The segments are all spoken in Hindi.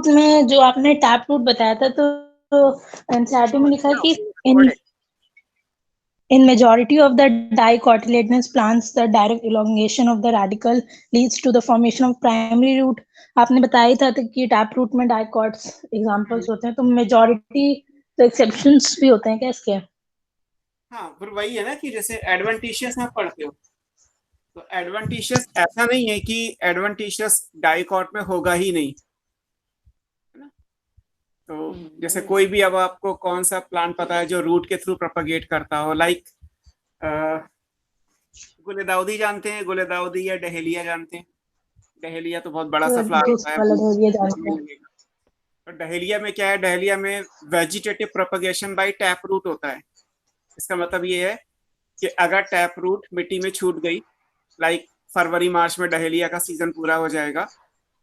में जो आपने टैप रूट बताया था, तो एनसीईआरटी में लिखा है कि in majority of the dicotyledonous plants, the direct elongation of the radical leads to the formation of primary root. आपने बताया था कि टैप रूट में डाइकॉट्स एग्जांपल्स होते हैं, तो मेजॉरिटी तो एक्सेप्शंस भी होते हैं क्या इसके? हाँ, फिर वही है ना कि जैसे एडवेंटिशियस आप पढ़ते हो, तो एडवेंटिशियस ऐसा नहीं है कि एडवेंटिशियस डाइकॉट में होगा ही नहीं, है ना। तो जैसे कोई भी, अब आपको कौन सा प्लांट पता है जो रूट के थ्रू प्रोपगेट करता हो, लाइक गुलदाउदी जानते हैं, गुलदाउदी या डहेलिया जानते हैं? डहेलिया तो बहुत बड़ा सा फ्लावर होता है, ये जानते हैं। तो डहेलिया में क्या है, डहेलिया में vegetative propagation by tap root होता है। इसका मतलब ये है कि अगर टैप रूट मिट्टी में छूट गई, लाइक फरवरी मार्च में डहेलिया का सीजन पूरा हो जाएगा,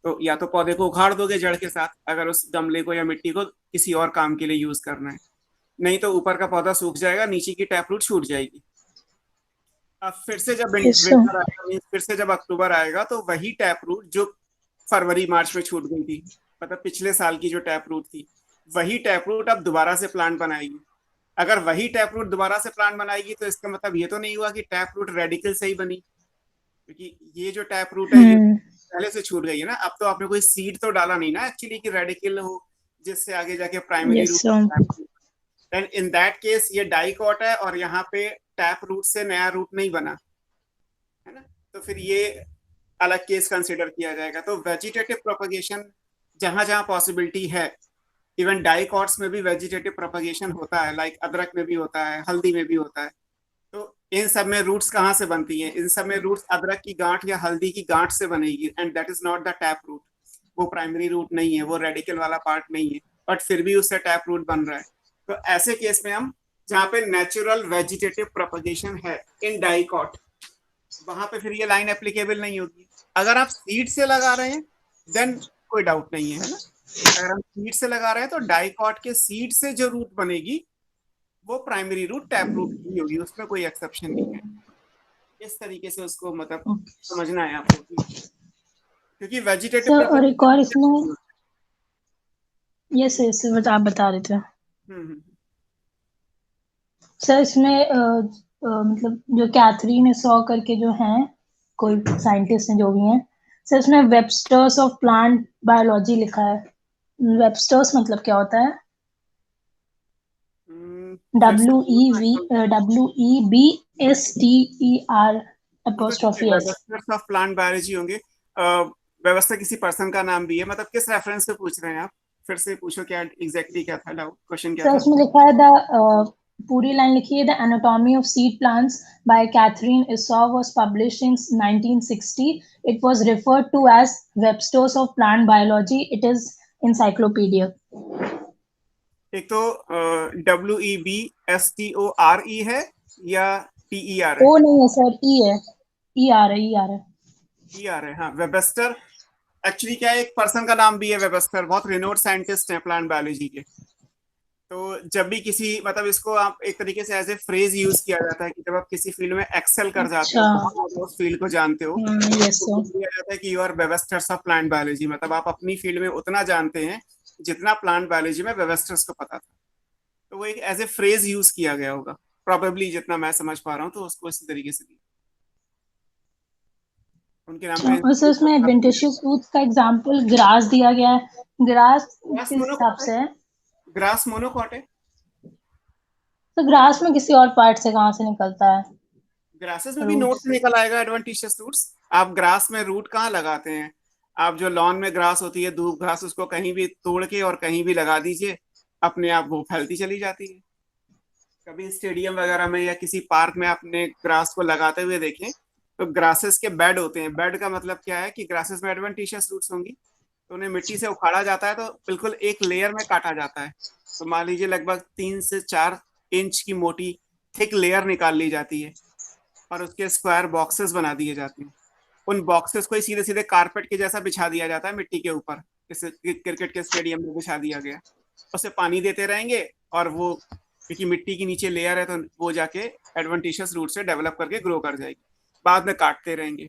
तो या तो पौधे को उखाड़ दोगे जड़ के साथ, अगर उस गमले को या मिट्टी को किसी और काम के लिए यूज करना है, नहीं तो ऊपर का पौधा सूख जाएगा, नीचे की टैप रूट छूट जाएगी। अब फिर से जब विंटर आएगा, फिर से जब अक्टूबर आएगा, तो वही टैप रूट जो फरवरी मार्च में छूट गई थी, मतलब पिछले साल की जो टैप रूट थी, वही टैप रूट अब दोबारा से प्लांट बनाएगी। अगर वही टैप रूट दोबारा से प्लांट बनाएगी, तो इसका मतलब ये तो नहीं हुआ कि टैप रूट रेडिकल से ही बनी, क्योंकि ये जो टैप रूट है ये पहले से छूट गई है ना। अब तो आपने कोई सीड तो डाला नहीं ना एक्चुअली कि रेडिकल हो, जिससे आगे जाके primary root. Then in that case ये डाइकॉट है, और यहाँ पे टैप रूट से नया रूट नहीं बना, है ना। तो फिर ये अलग केस कंसिडर किया जाएगा। तो वेजिटेटिव प्रोपगेशन जहां जहां पॉसिबिलिटी है, इवन डाइकॉट्स में भी वेजिटेटिव प्रोपगेशन होता है, लाइक अदरक में भी होता है, हल्दी में भी होता है। तो इन सब में रूट्स कहाँ से बनती हैं? इन सब में रूट्स अदरक की गांठ या हल्दी की गांठ से बनेगी, and that is not the tap root. वो प्राइमरी रूट नहीं है, वो रेडिकल वाला पार्ट नहीं है, बट फिर भी उससे टैप रूट बन रहा है। तो ऐसे केस में हम, जहाँ पे नेचुरल वेजिटेटिव प्रोपगेशन है इन डाइकॉट, वहां पे फिर ये लाइन एप्लीकेबल नहीं होगी। अगर आप सीड से लगा रहे हैं देन कोई डाउट नहीं है ना। अगर हम सीड से लगा रहे हैं तो डाइकॉट के सीड से जो रूट बनेगी वो प्राइमरी रूट टैप रूट की होगी, उसमें कोई एक्सेप्शन नहीं है। इस तरीके से उसको मतलब समझना है आपको, क्योंकि वेजिटेटिव सर और एक और इसमें, यस यस आप बता रहे थे सर, इसमें मतलब जो कैथरीन सॉ करके जो हैं, कोई साइंटिस्ट हैं जो भी हैं सर, इसमें वेबस्टर्स ऑफ प्लांट बायोलॉजी लिखा है। वेबस्टर्स मतलब क्या होता है? WEBSTER ऑफ प्लांट बायोलॉजी होंगे। व्यवस्था किसी पर्सन का नाम भी है, मतलब किस रेफरेंस पे पूछ रहे हैं आप? फिर से पूछो, क्या एग्जैक्टली क्या था डाउट, क्वेश्चन क्या सर था? उसमें लिखा है पूरी लाइन लिखी है, the anatomy of seed plants by Katherine Esau was published in 1960. It was referred to as Webster's of plant biology. It is encyclopedia. एक तो WEBSTORE है या TER है? ओ नहीं है सर, ई है, ई आ रहा है, ई आ रहा है, ई आ रहा है। हाँ, वेबस्टर एक्चुअली क्या है, एक पर्सन का नाम भी है वेबस्टर, बहुत रिनोड साइंटिस्ट हैं प्लांट बायोलॉजी के। तो जब भी किसी, मतलब इसको आप एक तरीके से एज ए फ्रेज यूज किया जाता है कि जब आप किसी फील्ड में एक्सेल कर जाते हो, अच्छा, बहुत ज्यादा उस फील्ड को जानते हो, यस तो सर, किया जाता है कि you are Websters of plant biology, मतलब आप अपनी फील्ड में उतना जानते हैं जितना प्लांट बायोलॉजी में वेबस्टर्स को पता था। तो वो एक एज ए फ्रेज यूज किया गया होगा प्रोबेबली, जितना मैं समझ पा रहा हूँ, तो उसको इसी तरीके से दिया उनके नाम अच्छा। पे। और सर उसमें एडवेंटिशियस फ्रूट्स का एग्जांपल ग्रास दिया गया है। ग्रास ग्रास किस हिसाब मोनोकॉट है, से है? ग्रास मोनोकॉट है। तो ग्रास में किसी और पार्ट से कहाँ से निकलता है? ग्रासेस में भी नोट रूट्स। से निकल आएगा एडवेंटिशियस रूट्स। आप ग्रास में रूट कहाँ लगाते हैं? आप जो लॉन में ग्रास होती है, दूब घास, उसको कहीं भी तोड़ के और कहीं भी लगा दीजिए, अपने आप वो फैलती चली जाती है। कभी स्टेडियम वगैरह में या किसी पार्क में आपने ग्रास को लगाते हुए देखें, तो ग्रासेस के बेड होते हैं। बेड का मतलब क्या है कि ग्रासेस में एडवेंटिशियस रूट्स होंगी, तो उन्हें मिट्टी से उखाड़ा जाता है, तो बिल्कुल एक लेयर में काटा जाता है। तो मान लीजिए लगभग 3 से 4 इंच की मोटी थिक लेयर निकाल ली जाती है, और उसके स्क्वायर बॉक्सेस बना दिए जाते हैं। उन बॉक्सेस को ही सीधे सीधे कारपेट के जैसा बिछा दिया जाता है मिट्टी के ऊपर, जैसे क्रिकेट के स्टेडियम में बिछा दिया गया। उसे पानी देते रहेंगे, और वो क्योंकि मिट्टी के नीचे लेयर है, तो वो जाके एडवेंटिशियस रूट से डेवलप करके ग्रो कर जाएगी। बाद में काटते रहेंगे।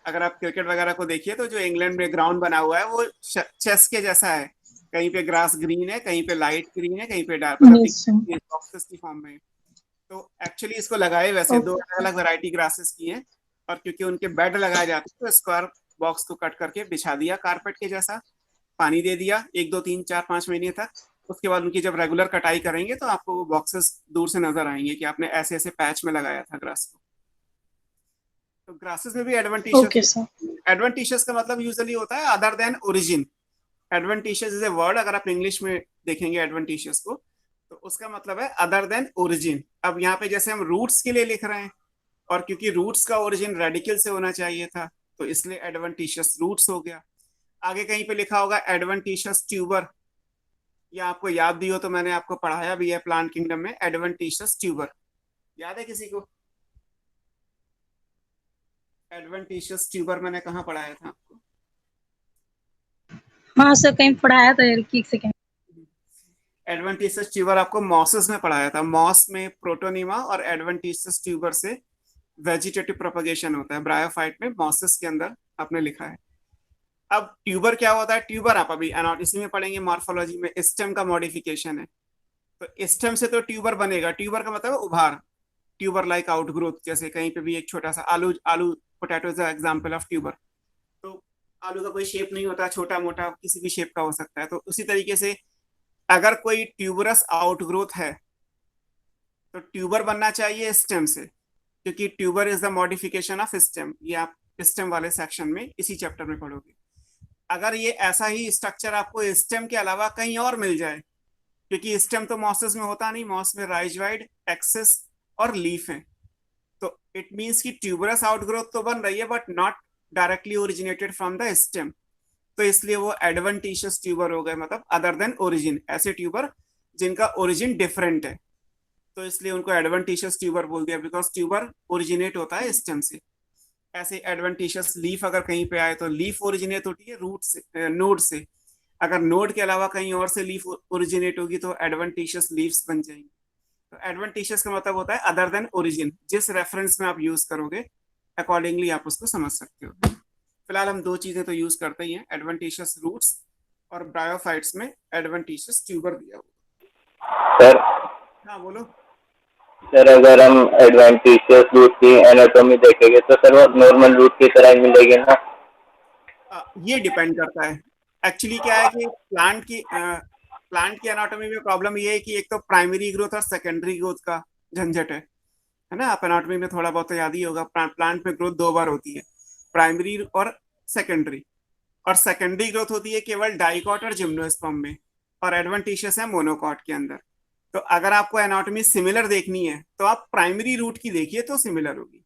अगर आप क्रिकेट वगैरह को देखिए, तो जो इंग्लैंड में ग्राउंड बना हुआ है वो चेस के जैसा है, कहीं पे ग्रास ग्रीन है, कहीं पे लाइट ग्रीन है, कहीं पे डार्क, मतलब yes sir. बॉक्सेस की फॉर्म में। तो एक्चुअली इसको लगाए वैसे दो Okay. अलग अलग वैरायटी ग्रासेस की हैं, और क्योंकि उनके बेड लगाए जाते हैं तो स्क्वायर बॉक्स को कट करके बिछा दिया कारपेट के जैसा, पानी दे दिया 1 2 3 4 5 महीने तक। उसके बाद उनकी जब रेगुलर कटाई करेंगे तो आपको वो बॉक्सेस दूर से नजर आएंगे कि आपने ऐसे ऐसे पैच में लगाया था ग्रास को। तो ग्रासेस में भी Okay एडवेंटिशियस, sir. एडवेंटिशियस का मतलब यूजुअली होता है other than origin. Adventitious is a word, अगर आप इंग्लिश में देखेंगे एडवेंटिशियस को तो उसका मतलब है अदर देन ओरिजिन। अब यहाँ पे जैसे हम रूट्स के लिए लिख रहे हैं, और क्योंकि रूट्स का ओरिजिन रेडिकल से होना चाहिए था तो इसलिए एडवेंटिशियस रूट्स हो गया। आगे कहीं पे लिखा होगा एडवेंटिशियस ट्यूबर, या आपको याद भी हो तो मैंने आपको पढ़ाया भी है प्लांट किंगडम में एडवेंटिशियस ट्यूबर, याद है किसी को? एडवेंटिशियस ट्यूबर मैंने कहाँ पढ़ाया था आपको? हाँ सर, कहीं पढ़ाया था यार, एक सेकेंड. एडवेंटिशियस ट्यूबर आपको मॉसेस में पढ़ाया था, मॉस में प्रोटोनिमा और एडवेंटिशियस ट्यूबर से वेजिटेटिव प्रोपगेशन होता है ब्रायोफाइट में, मॉसेस के अंदर आपने लिखा है। अब ट्यूबर क्या होता है? ट्यूबर आप अभी इसी में पढ़ेंगे मॉर्फोलॉजी में, स्टेम का मॉडिफिकेशन है। तो स्टेम से तो ट्यूबर बनेगा, ट्यूबर का मतलब है उभार, ट्यूबर लाइक आउटग्रोथ, जैसे कहीं पे भी एक छोटा सा आलू, आलू potato is example of tuber. तो आलू का कोई शेप नहीं होता, छोटा मोटा किसी भी शेप का हो सकता है। तो उसी तरीके से अगर कोई ट्यूबरस आउटग्रोथ है तो ट्यूबर बनना चाहिए स्टेम से, क्योंकि tuber is the modification of stem. ये आप स्टेम वाले सेक्शन में इसी चैप्टर में पढ़ोगे। अगर ये ऐसा ही स्ट्रक्चर आपको स्टेम के अलावा कहीं और मिल जाए, क्योंकि स्टेम तो मॉसेस में होता नहीं, मॉस में राइजवाइड, एक्सेस और लीफ है, तो इट मीन्स कि ट्यूबरस आउटग्रोथ तो बन रही है but not directly originated from the stem. तो इसलिए वो एडवेंटिशियस ट्यूबर हो गए, मतलब अदर देन ओरिजिन, ऐसे ट्यूबर जिनका ओरिजिन डिफरेंट है, तो इसलिए उनको एडवेंटिशियस ट्यूबर बोल दिया, बिकॉज ट्यूबर ओरिजिनेट होता है स्टेम से। ऐसे एडवेंटिशियस लीफ अगर कहीं पे आए तो लीफ ओरिजिनेट होती है रूट से, नोड से। अगर नोड के अलावा कहीं और से लीफ ओरिजिनेट होगी तो एडवेंटिशियस लीव्स बन जाएंगी। तो एडवेंटिशियस का मतलब होता है अदर देन ओरिजिन, जिस रेफरेंस में आप यूज करोगे अकॉर्डिंगली आप उसको समझ सकते हो। फिलहाल हम दो चीजें तो यूज करते ही हैं, एडवेंटिशियस रूट्स और ब्रायोफाइट्स में एडवेंटिशियस ट्यूबर दिया हुआ। सर हाँ बोलो। सर अगर हम एडवेंटिशियस रूट की एनाटॉमी देखेंगे तो सर वो नॉर्मल रूट की तरह ही मिलेगी ना? ये डिपेंड करता है। एक्चुअली क्या है कि प्लांट की एनाटॉमी में प्रॉब्लम ये है कि एक तो प्राइमरी ग्रोथ और सेकेंडरी ग्रोथ का झंझट है ना? आप एनाटॉमी में थोड़ा बहुत तो याद ही होगा, प्लांट में ग्रोथ दो बार होती है, प्राइमरी और सेकेंडरी। और सेकेंडरी ग्रोथ होती है केवल डाइकॉट और जिम्नोस्पर्म में, और एडवेंटिशियस है मोनोकॉट के अंदर। तो अगर आपको एनाटॉमी सिमिलर देखनी है तो आप प्राइमरी रूट की देखिए तो सिमिलर होगी,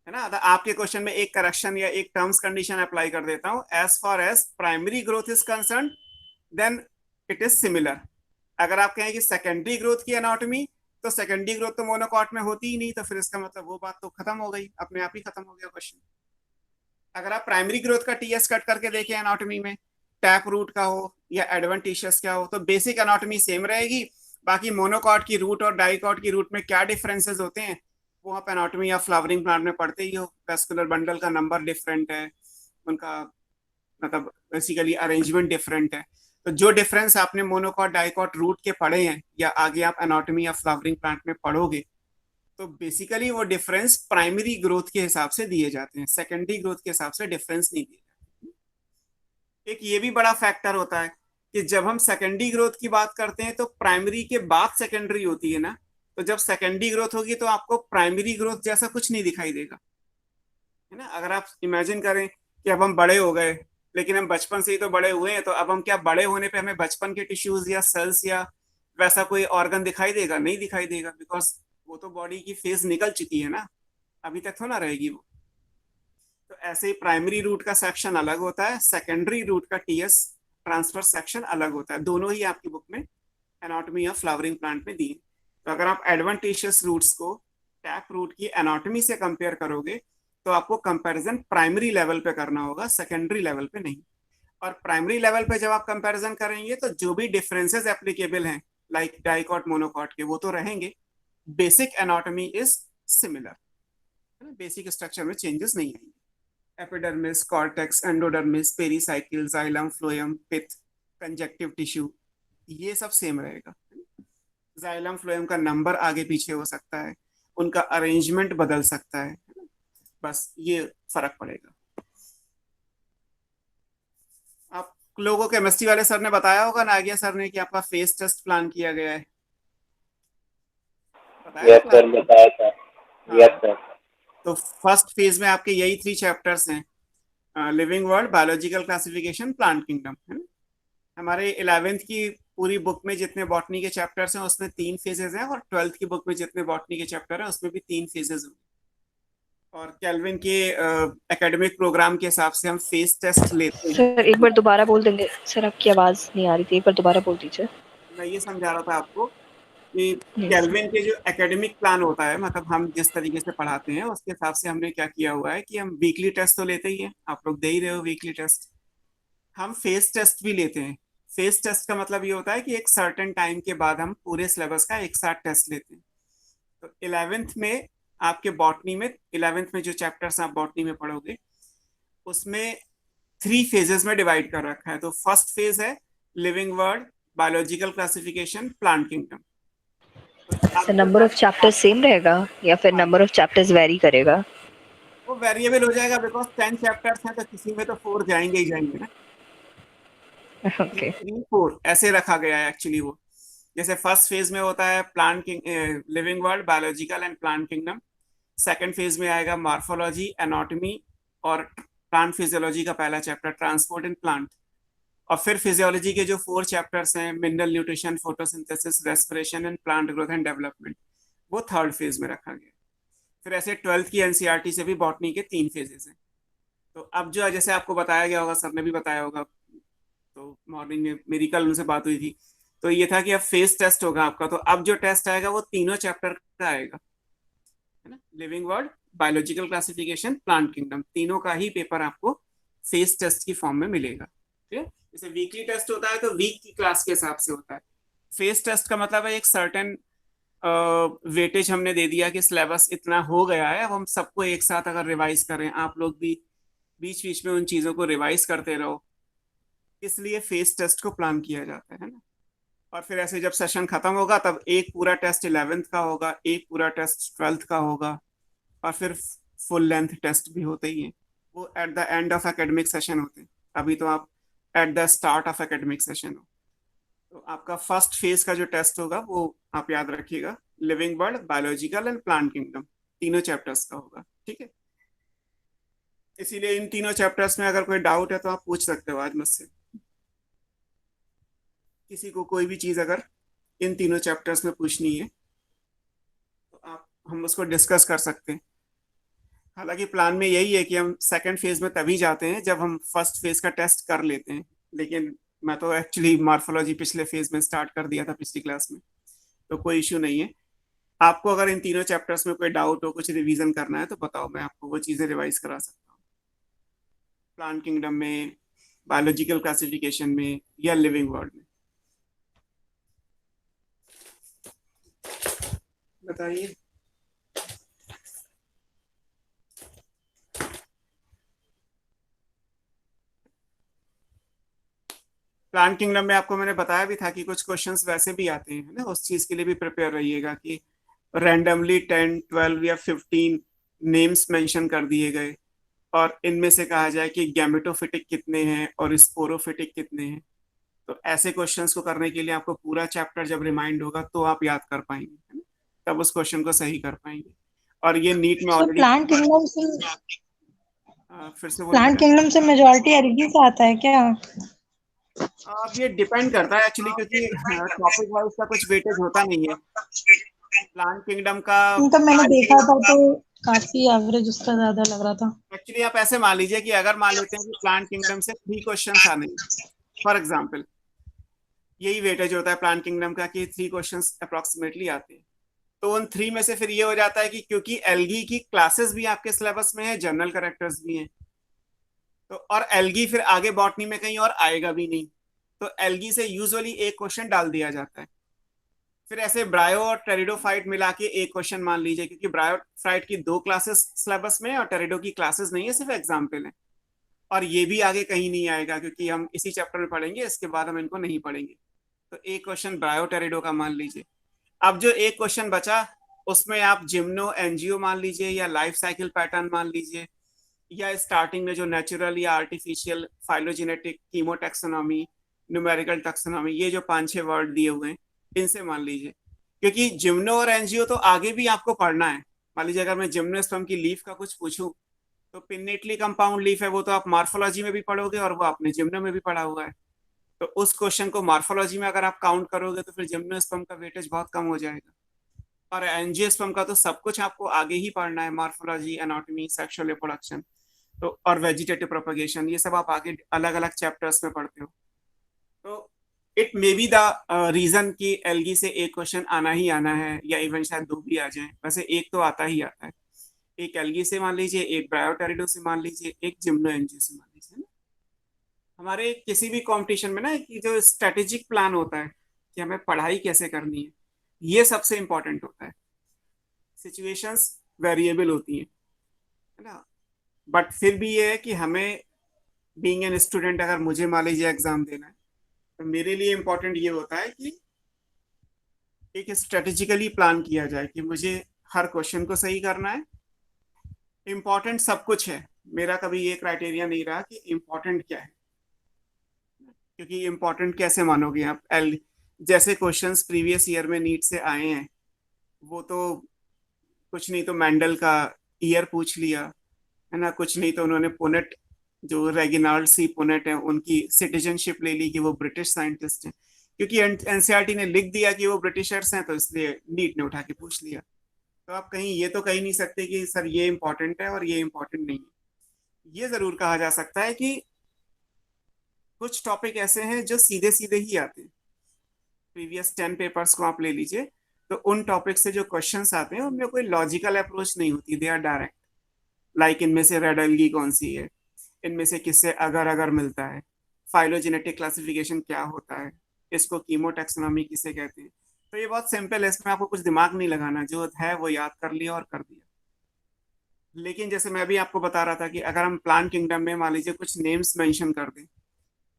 है ना? तो आपके क्वेश्चन में एक करेक्शन या एक टर्म्स कंडीशन अप्लाई कर देता हूं, as far as primary growth is concern then it is similar. अगर आप कहें कि सेकेंडरी ग्रोथ की एनाटॉमी, तो सेकेंडरी ग्रोथ तो मोनोकॉट में होती ही नहीं, तो फिर इसका मतलब वो बात तो खत्म हो गई, अपने आप ही खत्म हो गया क्वेश्चन। अगर आप प्राइमरी ग्रोथ का टीएस कट करके देखें एनाटॉमी में, टैप रूट का हो या एडवेंटिशियस का हो, तो बेसिक एनाटॉमी सेम रहेगी। बाकी मोनोकॉट की रूट और डाइकॉट की रूट में क्या डिफरेंसेस होते हैं वो आप एनाटॉमी या फ्लावरिंग प्लांट में पढ़ते ही हो। वेस्कुलर बंडल का नंबर डिफरेंट है, उनका मतलब बेसिकली अरेंजमेंट डिफरेंट है। तो जो डिफरेंस आपने मोनोकॉट डाइकॉट रूट के पढ़े हैं या आगे आप एनाटॉमी या फ्लावरिंग प्लांट में पढ़ोगे, तो बेसिकली वो डिफरेंस प्राइमरी ग्रोथ के हिसाब से दिए जाते हैं, सेकेंडरी ग्रोथ के हिसाब से डिफरेंस नहीं दिए जाते। एक ये भी बड़ा फैक्टर होता है कि जब हम सेकेंडरी ग्रोथ की बात करते हैं तो प्राइमरी के बाद सेकेंडरी होती है ना, तो जब सेकेंडरी ग्रोथ होगी तो आपको प्राइमरी ग्रोथ जैसा कुछ नहीं दिखाई देगा, है ना? अगर आप इमेजिन करें कि अब हम बड़े हो गए, लेकिन हम बचपन से ही तो बड़े हुए हैं, तो अब हम क्या बड़े होने पे हमें बचपन के टिश्यूज या सेल्स या वैसा कोई ऑर्गन दिखाई देगा? नहीं दिखाई देगा, बिकॉज वो तो बॉडी की फेज निकल चुकी है ना, अभी तक थोड़ा रहेगी वो। तो ऐसे ही प्राइमरी रूट का सेक्शन अलग होता है, सेकेंडरी रूट का टीएस ट्रांसफर सेक्शन अलग होता है। दोनों ही आपकी बुक में एनाटॉमी ऑफ फ्लावरिंग प्लांट में दी। तो अगर आप एडवेंटिशियस रूट्स को टैप रूट की एनाटॉमी से कंपेयर करोगे तो आपको कंपैरिजन प्राइमरी लेवल पे करना होगा, सेकेंडरी लेवल पे नहीं। और प्राइमरी लेवल पे जब आप कंपैरिजन करेंगे तो जो भी डिफरेंसेस एप्लीकेबल हैं लाइक डाइकॉट मोनोकॉट के, वो तो रहेंगे, basic anatomy is similar, basic structure में चेंजेस नहीं आएंगे। Epidermis, cortex, endodermis, pericycle, xylem, phloem, pith, conjunctive tissue, ये सब सेम रहेगा। जाइलम फ्लोएम का नंबर आगे पीछे हो सकता है, उनका अरेंजमेंट बदल सकता है, बस ये फर्क पड़ेगा। आप लोगों को केमिस्ट्री वाले सर ने बताया होगा, नागिया सर ने, कि आपका फेस टेस्ट प्लान किया गया है, बताया यस था सर, क्लास? बताया था। यस हाँ, सर। तो फर्स्ट फेज में आपके यही 3 चैप्टर्स हैं, living world, biological classification, plant kingdom, है ना। हमारे 11th की पूरी बुक में जितने बॉटनी के चैप्टर्स हैं उसमें 3 फेजेस हैं, और 12th की बुक में जितने बॉटनी के चैप्टर हैं उसमें भी 3 फेजेस हैं। और कैल्विन के एकेडमिक प्रोग्राम के हिसाब से हम फेस टेस्ट लेते हैं। सर एक बार दोबारा बोल देंगे, सर आपकी आवाज नहीं आ रही थी, एक बार दोबारा बोल दीजिए। मैं ये समझा रहा था आपको कि यस कैल्विन के जो एकेडमिक प्लान होता है, मतलब हम जिस तरीके से पढ़ाते हैं उसके हिसाब से हमने क्या किया हुआ है कि हम वीकली टेस्ट तो लेते ही हैं, आप लोग दे ही रहे हो वीकली टेस्ट, हम फेस टेस्ट भी लेते हैं। फेस टेस्ट का मतलब ये होता है कि एक सर्टेन टाइम के बाद हम पूरे सिलेबस का एक साथ टेस्ट लेते हैं। तो 11th में आपके बॉटनी में, 11th में जो चैप्टर्स आप बॉटनी में पढ़ोगे उसमें 3 फेजेस में डिवाइड कर रखा है। तो फर्स्ट फेज है living world, biological classification, plant kingdom. Sir, number of chapters same रहेगा या फिर नंबर ऑफ चैप्टर्स वेरी करेगा? वो वेरिएबल हो जाएगा, बिकॉज 10 चैप्टर्स हैं तो किसी में तो 4 जाएंगे ही जाएंगे ना। ओके 3 4 ऐसे रखा गया है एक्चुअली। वो जैसे फर्स्ट फेज में होता है plant king, living world, biological and plant kingdom. Second phase में आएगा मॉर्फोलॉजी, एनाटॉमी और प्लांट फिजियोलॉजी का पहला चैप्टर, ट्रांसपोर्ट इन प्लांट। और फिर फिजियोलॉजी के जो 4 चैप्टर्स हैं, mineral nutrition, photosynthesis, respiration and plant growth and development, वो थर्ड फेज में रखा गया। फिर ऐसे 12th की एनसीईआरटी से भी बॉटनी के 3 फेजेस हैं। तो अब जो है, जैसे आपको बताया गया होगा, सर ने भी बताया होगा, तो मॉर्निंग में मेरी कल उनसे बात हुई थी, तो ये था कि अब फेस टेस्ट होगा आपका। तो अब जो टेस्ट आएगा वो तीनों चैप्टर का आएगा, है ना। Living world, biological classification, plant kingdom, तीनों का ही पेपर आपको फेस टेस्ट की फॉर्म में मिलेगा। ठीक है। जैसे वीकली टेस्ट होता है तो वीक की क्लास के हिसाब से होता है। फेस टेस्ट का मतलब है एक सर्टेन वेटेज हमने दे दिया कि सिलेबस इतना हो गया है, अब हम सबको एक साथ अगर रिवाइज करें, आप लोग भी बीच बीच में उन चीजों को रिवाइज करते रहो, इसलिए फेस टेस्ट को प्लान किया जाता है ना। और फिर ऐसे जब सेशन खत्म होगा तब एक पूरा टेस्ट 11th का होगा, एक पूरा टेस्ट 12th का होगा, और फिर फुल लेंथ टेस्ट भी होते ही हैं। वो at the end of academic session होते हैं, अभी तो आप at the start of academic session हो। तो आपका फर्स्ट फेज का जो टेस्ट होगा वो आप याद रखिएगा, living world, biological and plant kingdom, तीनों चैप्टर्स का होगा। ठीक है। इसीलिए इन तीनों चैप्टर्स में अगर कोई डाउट है तो आप पूछ सकते हो आज मुझसे, किसी को कोई भी चीज अगर इन तीनों चैप्टर्स में पूछनी है तो आप हम उसको डिस्कस कर सकते हैं। हालांकि प्लान में यही है कि हम सेकंड फेज में तभी जाते हैं जब हम फर्स्ट फेज का टेस्ट कर लेते हैं, लेकिन मैं तो एक्चुअली मॉर्फोलॉजी पिछले फेज में स्टार्ट कर दिया था पिछली क्लास में, तो कोई इश्यू नहीं है। आपको अगर इन तीनों चैप्टर्स में कोई डाउट हो, कुछ रिवीजन करना है तो बताओ, मैं आपको वो चीजें रिवाइज करा सकता हूँ, प्लांट किंगडम में, बायोलॉजिकल क्लासिफिकेशन में, या लिविंग वर्ल्ड में। बताइए। प्लांट किंगडम में आपको मैंने बताया भी था कि कुछ क्वेश्चंस वैसे भी आते हैं ना, उस चीज के लिए भी प्रिपेयर रहिएगा कि रैंडमली 10 12 या 15 नेम्स मेंशन कर दिए गए और इनमें से कहा जाए कि गैमेटोफिटिक कितने हैं और स्पोरोफिटिक कितने हैं। तो ऐसे क्वेश्चंस को करने के लिए आपको पूरा चैप्टर जब रिमाइंड होगा तो आप याद कर पाएंगे, है ना? तब उस क्वेश्चन को सही कर पाएंगे। और ये नीट में सो ऑलरेडी, फिर से बोलिए प्लांट बेटा। किंगडम से मेजॉरिटी एलगी से आता है क्या? अब ये डिपेंड करता है एक्चुअली, क्योंकि टॉपिक वाइज का कुछ वेटेज होता नहीं है प्लांट किंगडम का। मतलब मैंने देखा था तो काफी एवरेज उसका ज्यादा लग रहा था। एक्चुअली आप ऐसे मान लीजिए कि अगर मान लेते हैं कि प्लांट किंगडम से 3 क्वेश्चंस आने, फॉर एग्जांपल, यही वेटेज होता है प्लांट किंगडम का कि 3 क्वेश्चंस अप्रोक्सीमेटली आते हैं, तो उन 3 में से फिर ये हो जाता है कि क्योंकि एल्गी की क्लासेस भी आपके सिलेबस में है, जनरल कैरेक्टर्स भी हैं, तो और एल्गी फिर आगे बॉटनी में कहीं और आएगा भी नहीं, तो एल्गी से यूजुअली एक क्वेश्चन डाल दिया जाता है। फिर ऐसे ब्रायो और टेरिडोफाइट मिला के एक क्वेश्चन मान लीजिए, क्योंकि ब्रायोफाइट की 2 क्लासेस सिलेबस में और टेरिडो की क्लासेस नहीं है, सिर्फ एग्जाम्पल है, और ये भी आगे कहीं नहीं आएगा, क्योंकि हम इसी चैप्टर में पढ़ेंगे, इसके बाद हम इनको नहीं पढ़ेंगे। तो एक क्वेश्चन ब्रायोटेरिडो का मान लीजिए। अब जो एक क्वेश्चन बचा, उसमें आप जिम्नो एनजीओ मान लीजिए, या लाइफ साइकिल पैटर्न मान लीजिए, या स्टार्टिंग में जो नेचुरल या आर्टिफिशियल, फाइलोजेनेटिक, कीमोटैक्सोनॉमी, न्यूमेरिकल टैक्सोनॉमी, ये जो 5-6 वर्ड दिए हुए हैं, इनसे मान लीजिए। क्योंकि जिम्नो और एनजीओ तो आगे भी आपको पढ़ना है। मान लीजिए अगर मैं जिम्नोस्पर्म की लीफ का कुछ पूछूं, तो पिन्नेटली कंपाउंड लीफ है, वो तो आप मार्फोलॉजी में भी पढ़ोगे और वो आपने जिम्नो में भी पढ़ा हुआ है। तो उस क्वेश्चन को मार्फोलॉजी में अगर आप काउंट करोगे तो फिर जिम्नोस्पर्म का वेटेज बहुत कम हो जाएगा। और एंजियोस्पर्म का तो सब कुछ आपको आगे ही पढ़ना है, मार्फोलॉजी, एनाटॉमी, सेक्सुअल रिप्रोडक्शन, तो और वेजिटेटिव प्रोपगेशन, ये सब आप आगे अलग अलग चैप्टर्स में पढ़ते हो। तो it may be the reason कि एल्गी से एक क्वेश्चन आना ही आना है, या इवन शायद 2 भी आ जाए, वैसे एक तो आता ही आता है। एक एल्गी से मान लीजिए, एक ब्रायोटेरिडो से मान लीजिए, एक जिम्नो एनजीओ से मान लीजिए ना। हमारे किसी भी कंपटीशन में ना, कि जो स्ट्रेटेजिक प्लान होता है कि हमें पढ़ाई कैसे करनी है, ये सबसे इंपॉर्टेंट होता है। सिचुएशंस वेरिएबल होती है ना, बट फिर भी ये है कि हमें, बीइंग एन स्टूडेंट, अगर मुझे मान लीजिए एग्जाम देना है, तो मेरे लिए इंपॉर्टेंट ये होता है कि एक स्ट्रेटेजिकली प्लान किया जाए कि मुझे हर क्वेश्चन को सही करना है। इंपॉर्टेंट सब कुछ है, मेरा कभी ये क्राइटेरिया नहीं रहा कि इंपॉर्टेंट क्या है, क्योंकि इंपॉर्टेंट कैसे मानोगे आप? एल जैसे क्वेश्चंस प्रीवियस ईयर में नीट से आए हैं, वो तो कुछ नहीं तो मेंडल का ईयर पूछ लिया है ना, कुछ नहीं तो उन्होंने पुनेट, जो रेगिनाल्ड सी पुनेट है, उनकी सिटीजनशिप ले ली कि वो ब्रिटिश साइंटिस्ट हैं। क्योंकि एनसीईआरटी ने लिख दिया कि वो ब्रिटिशर्स हैं, तो इसलिए नीट ने उठा के पूछ लिया। तो आप कहीं ये तो कह नहीं सकते कि सर ये इंपॉर्टेंट है और ये इंपॉर्टेंट नहीं है। ये जरूर कहा जा सकता है कि कुछ टॉपिक ऐसे हैं जो सीधे सीधे ही आते हैं। प्रीवियस 10 पेपर्स को आप ले लीजिए, तो उन टॉपिक से जो क्वेश्चंस आते हैं उनमें कोई लॉजिकल अप्रोच नहीं होती, दे आर डायरेक्ट। लाइक इनमें से रेड एल्गी कौन सी है, इनमें से किससे अगर अगर मिलता है, फाइलोजेनेटिक क्लासिफिकेशन क्या होता है, इसको कीमोटैक्सोनॉमी किसे कहते हैं। तो ये बहुत सिंपल है, इसमें आपको कुछ दिमाग नहीं लगाना, जो है वो याद कर लिया और कर दिया। लेकिन जैसे मैं भी आपको बता रहा था कि अगर हम प्लांट किंगडम में मान लीजिए कुछ नेम्स मेंशन कर दें,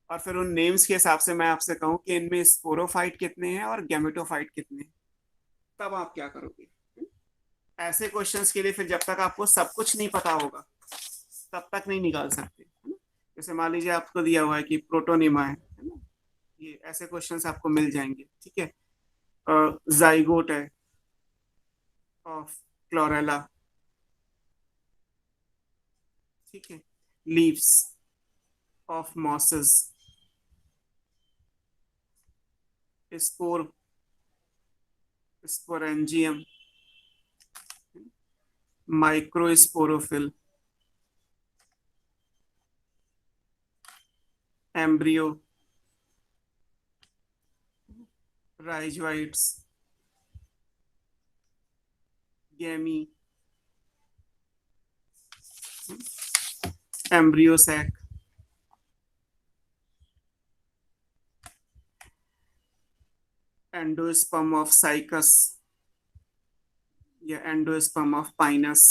और फिर उन नेम्स के हिसाब से मैं आपसे कहूं कि इनमें स्पोरोफाइट कितने हैं और गैमेटोफाइट कितने हैं, तब आप क्या करोगे? ऐसे क्वेश्चंस के लिए फिर जब तक आपको सब कुछ नहीं पता होगा, तब तक नहीं निकाल सकते, है ना। जैसे मान लीजिए आपको दिया हुआ है कि प्रोटोनिमा है ना, ये ऐसे क्वेश्चंस आपको मिल जाएंगे, ठीक है। जाइगोट है ऑफ क्लोरेला, ठीक है। Leaves of mosses, spore, sporangium, microsporophyll, embryo, rhizoids, gemmae, embryo sac, endosperm of Cycas या एंडोस्पर्म ऑफ पाइनस।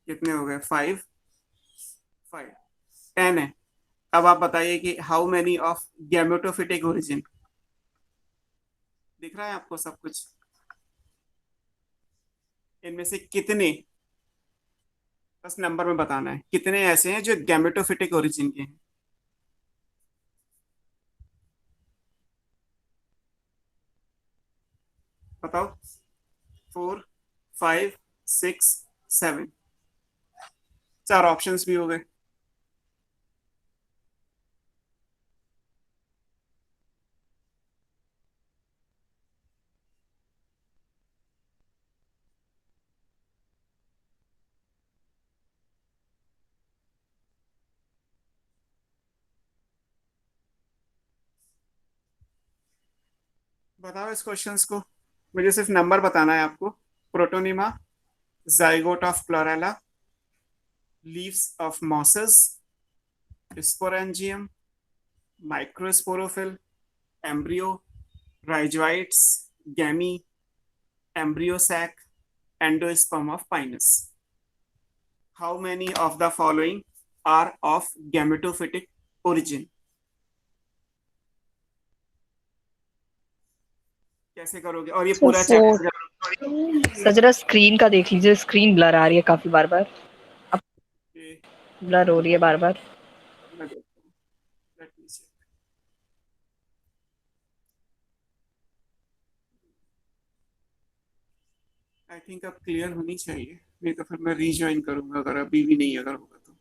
कितने हो गए? 5 5 10 है। अब आप बताइए कि how many of gametophytic origin. दिख रहा है आपको सब कुछ? इनमें से कितने, बस नंबर में बताना है, कितने ऐसे हैं जो गैमेटोफिटिक ओरिजिन के हैं? बताओ। 4 5 6 7, 4 ऑप्शंस भी हो गए। बताओ इस क्वेश्चंस को, मुझे सिर्फ नंबर बताना है आपको। Protonema, zygote of Chlorella, leaves of mosses, sporangium, microsporophyll, embryo, rhizoids, gemmae, embryo sac, endosperm of Pinus. How many of the following are of gametophytic origin? कैसे करोगे? और ये So पूरा 4. चैप्टर सर जरा स्क्रीन का देख लीजिए, स्क्रीन ब्लर आ रही है काफी बार बार, ब्लर हो रही है बार बार। मैं देखता हूँ। Let me see. I think अब क्लियर होनी चाहिए, नहीं तो फिर मैं रीज्वाइन करूंगा अगर अभी भी नहीं अगर होगा तो,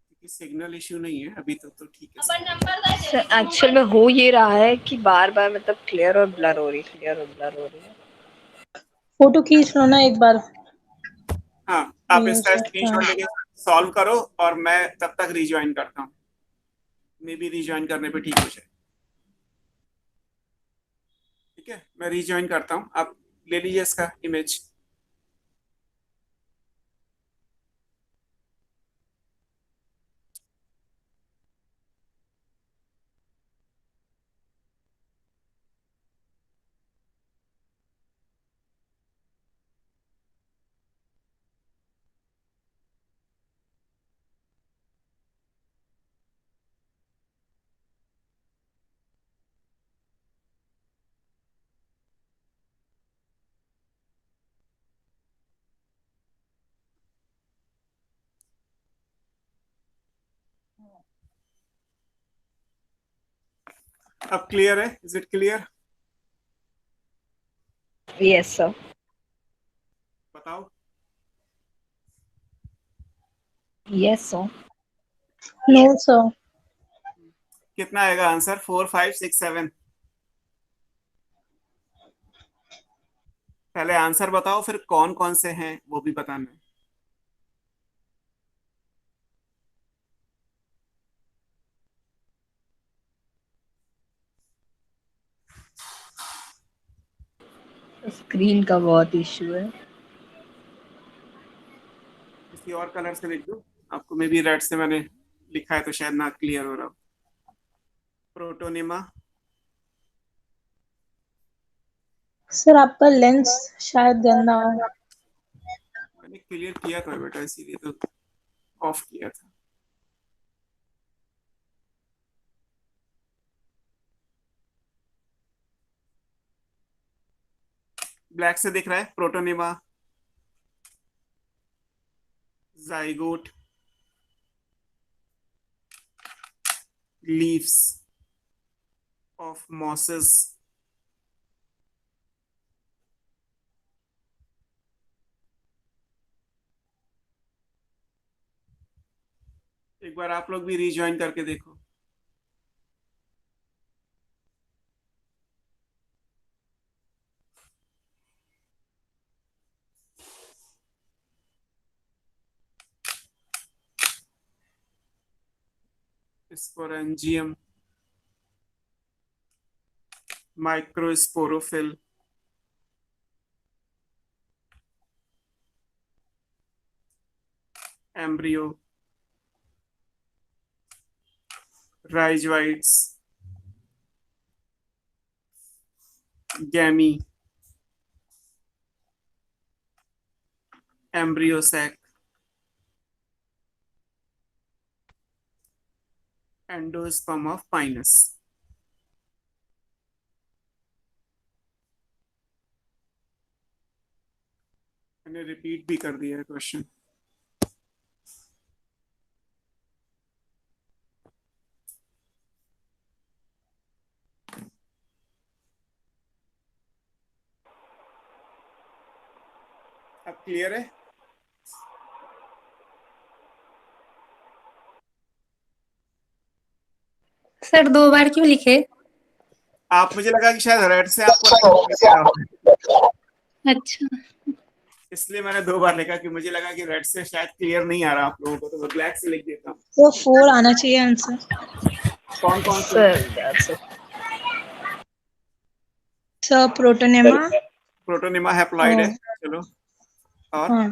क्योंकि सिग्नल इश्यू नहीं है अभी तक तो ठीक है। सर एक्चुअल में हो ये रहा है कि बार बार मतलब क्लियर और ब्लर हो रही है, क्लियर और ब्लर हो रही है। फोटो खींच लो ना एक बार। हाँ, आप ये इसका सब स्क्रीनशॉट लेके सॉल्व करो और मैं तब तक रीज्वाइन करता हूँ, मे बी रीज्वाइन करने पे ठीक हो जाए। ठीक है, मैं रीज्वाइन करता हूँ, आप ले लीजिए इसका इमेज। अब क्लियर है? Is it clear? Yes sir. बताओ। Yes sir. No sir. कितना आएगा आंसर? 4, 5, 6, 7? पहले आंसर बताओ, फिर कौन कौन से हैं वो भी बताना है। स्क्रीन का बहुत इश्यू है। किसी और कलर से लिख दो, आपको मे बी रेड से मैंने लिखा है तो शायद ना क्लियर हो रहा हो। प्रोटोनिमा। सर आपका लेंस शायद गंदा हो। मैंने क्लियर किया था बेटा, इसीलिए तो ऑफ किया था। ब्लैक से दिख रहा है protonema, zygote, leaves of mosses, एक बार आप लोग भी रिज्वाइन करके देखो। Sporangium, microsporophyll, embryo, rhizoids, gemmae, embryo sac, endosperm of Pinus. मैंने रिपीट भी कर दिया है क्वेश्चन। अब क्लियर है? सर 2 बार क्यों लिखे? आप, मुझे लगा कि शायद रेड से आपको नहीं आ रहा हो, अच्छा, इसलिए मैंने 2 बार लिखा कि मुझे लगा कि रेड से शायद क्लियर नहीं आ रहा आप लोगों को, तो मैं ब्लैक से लिख देता हूँ। तो 4 आना चाहिए आंसर। कौन कौन से? Sir that's it. Sir protonema. Protonema haploid है, चलो। और हाँ,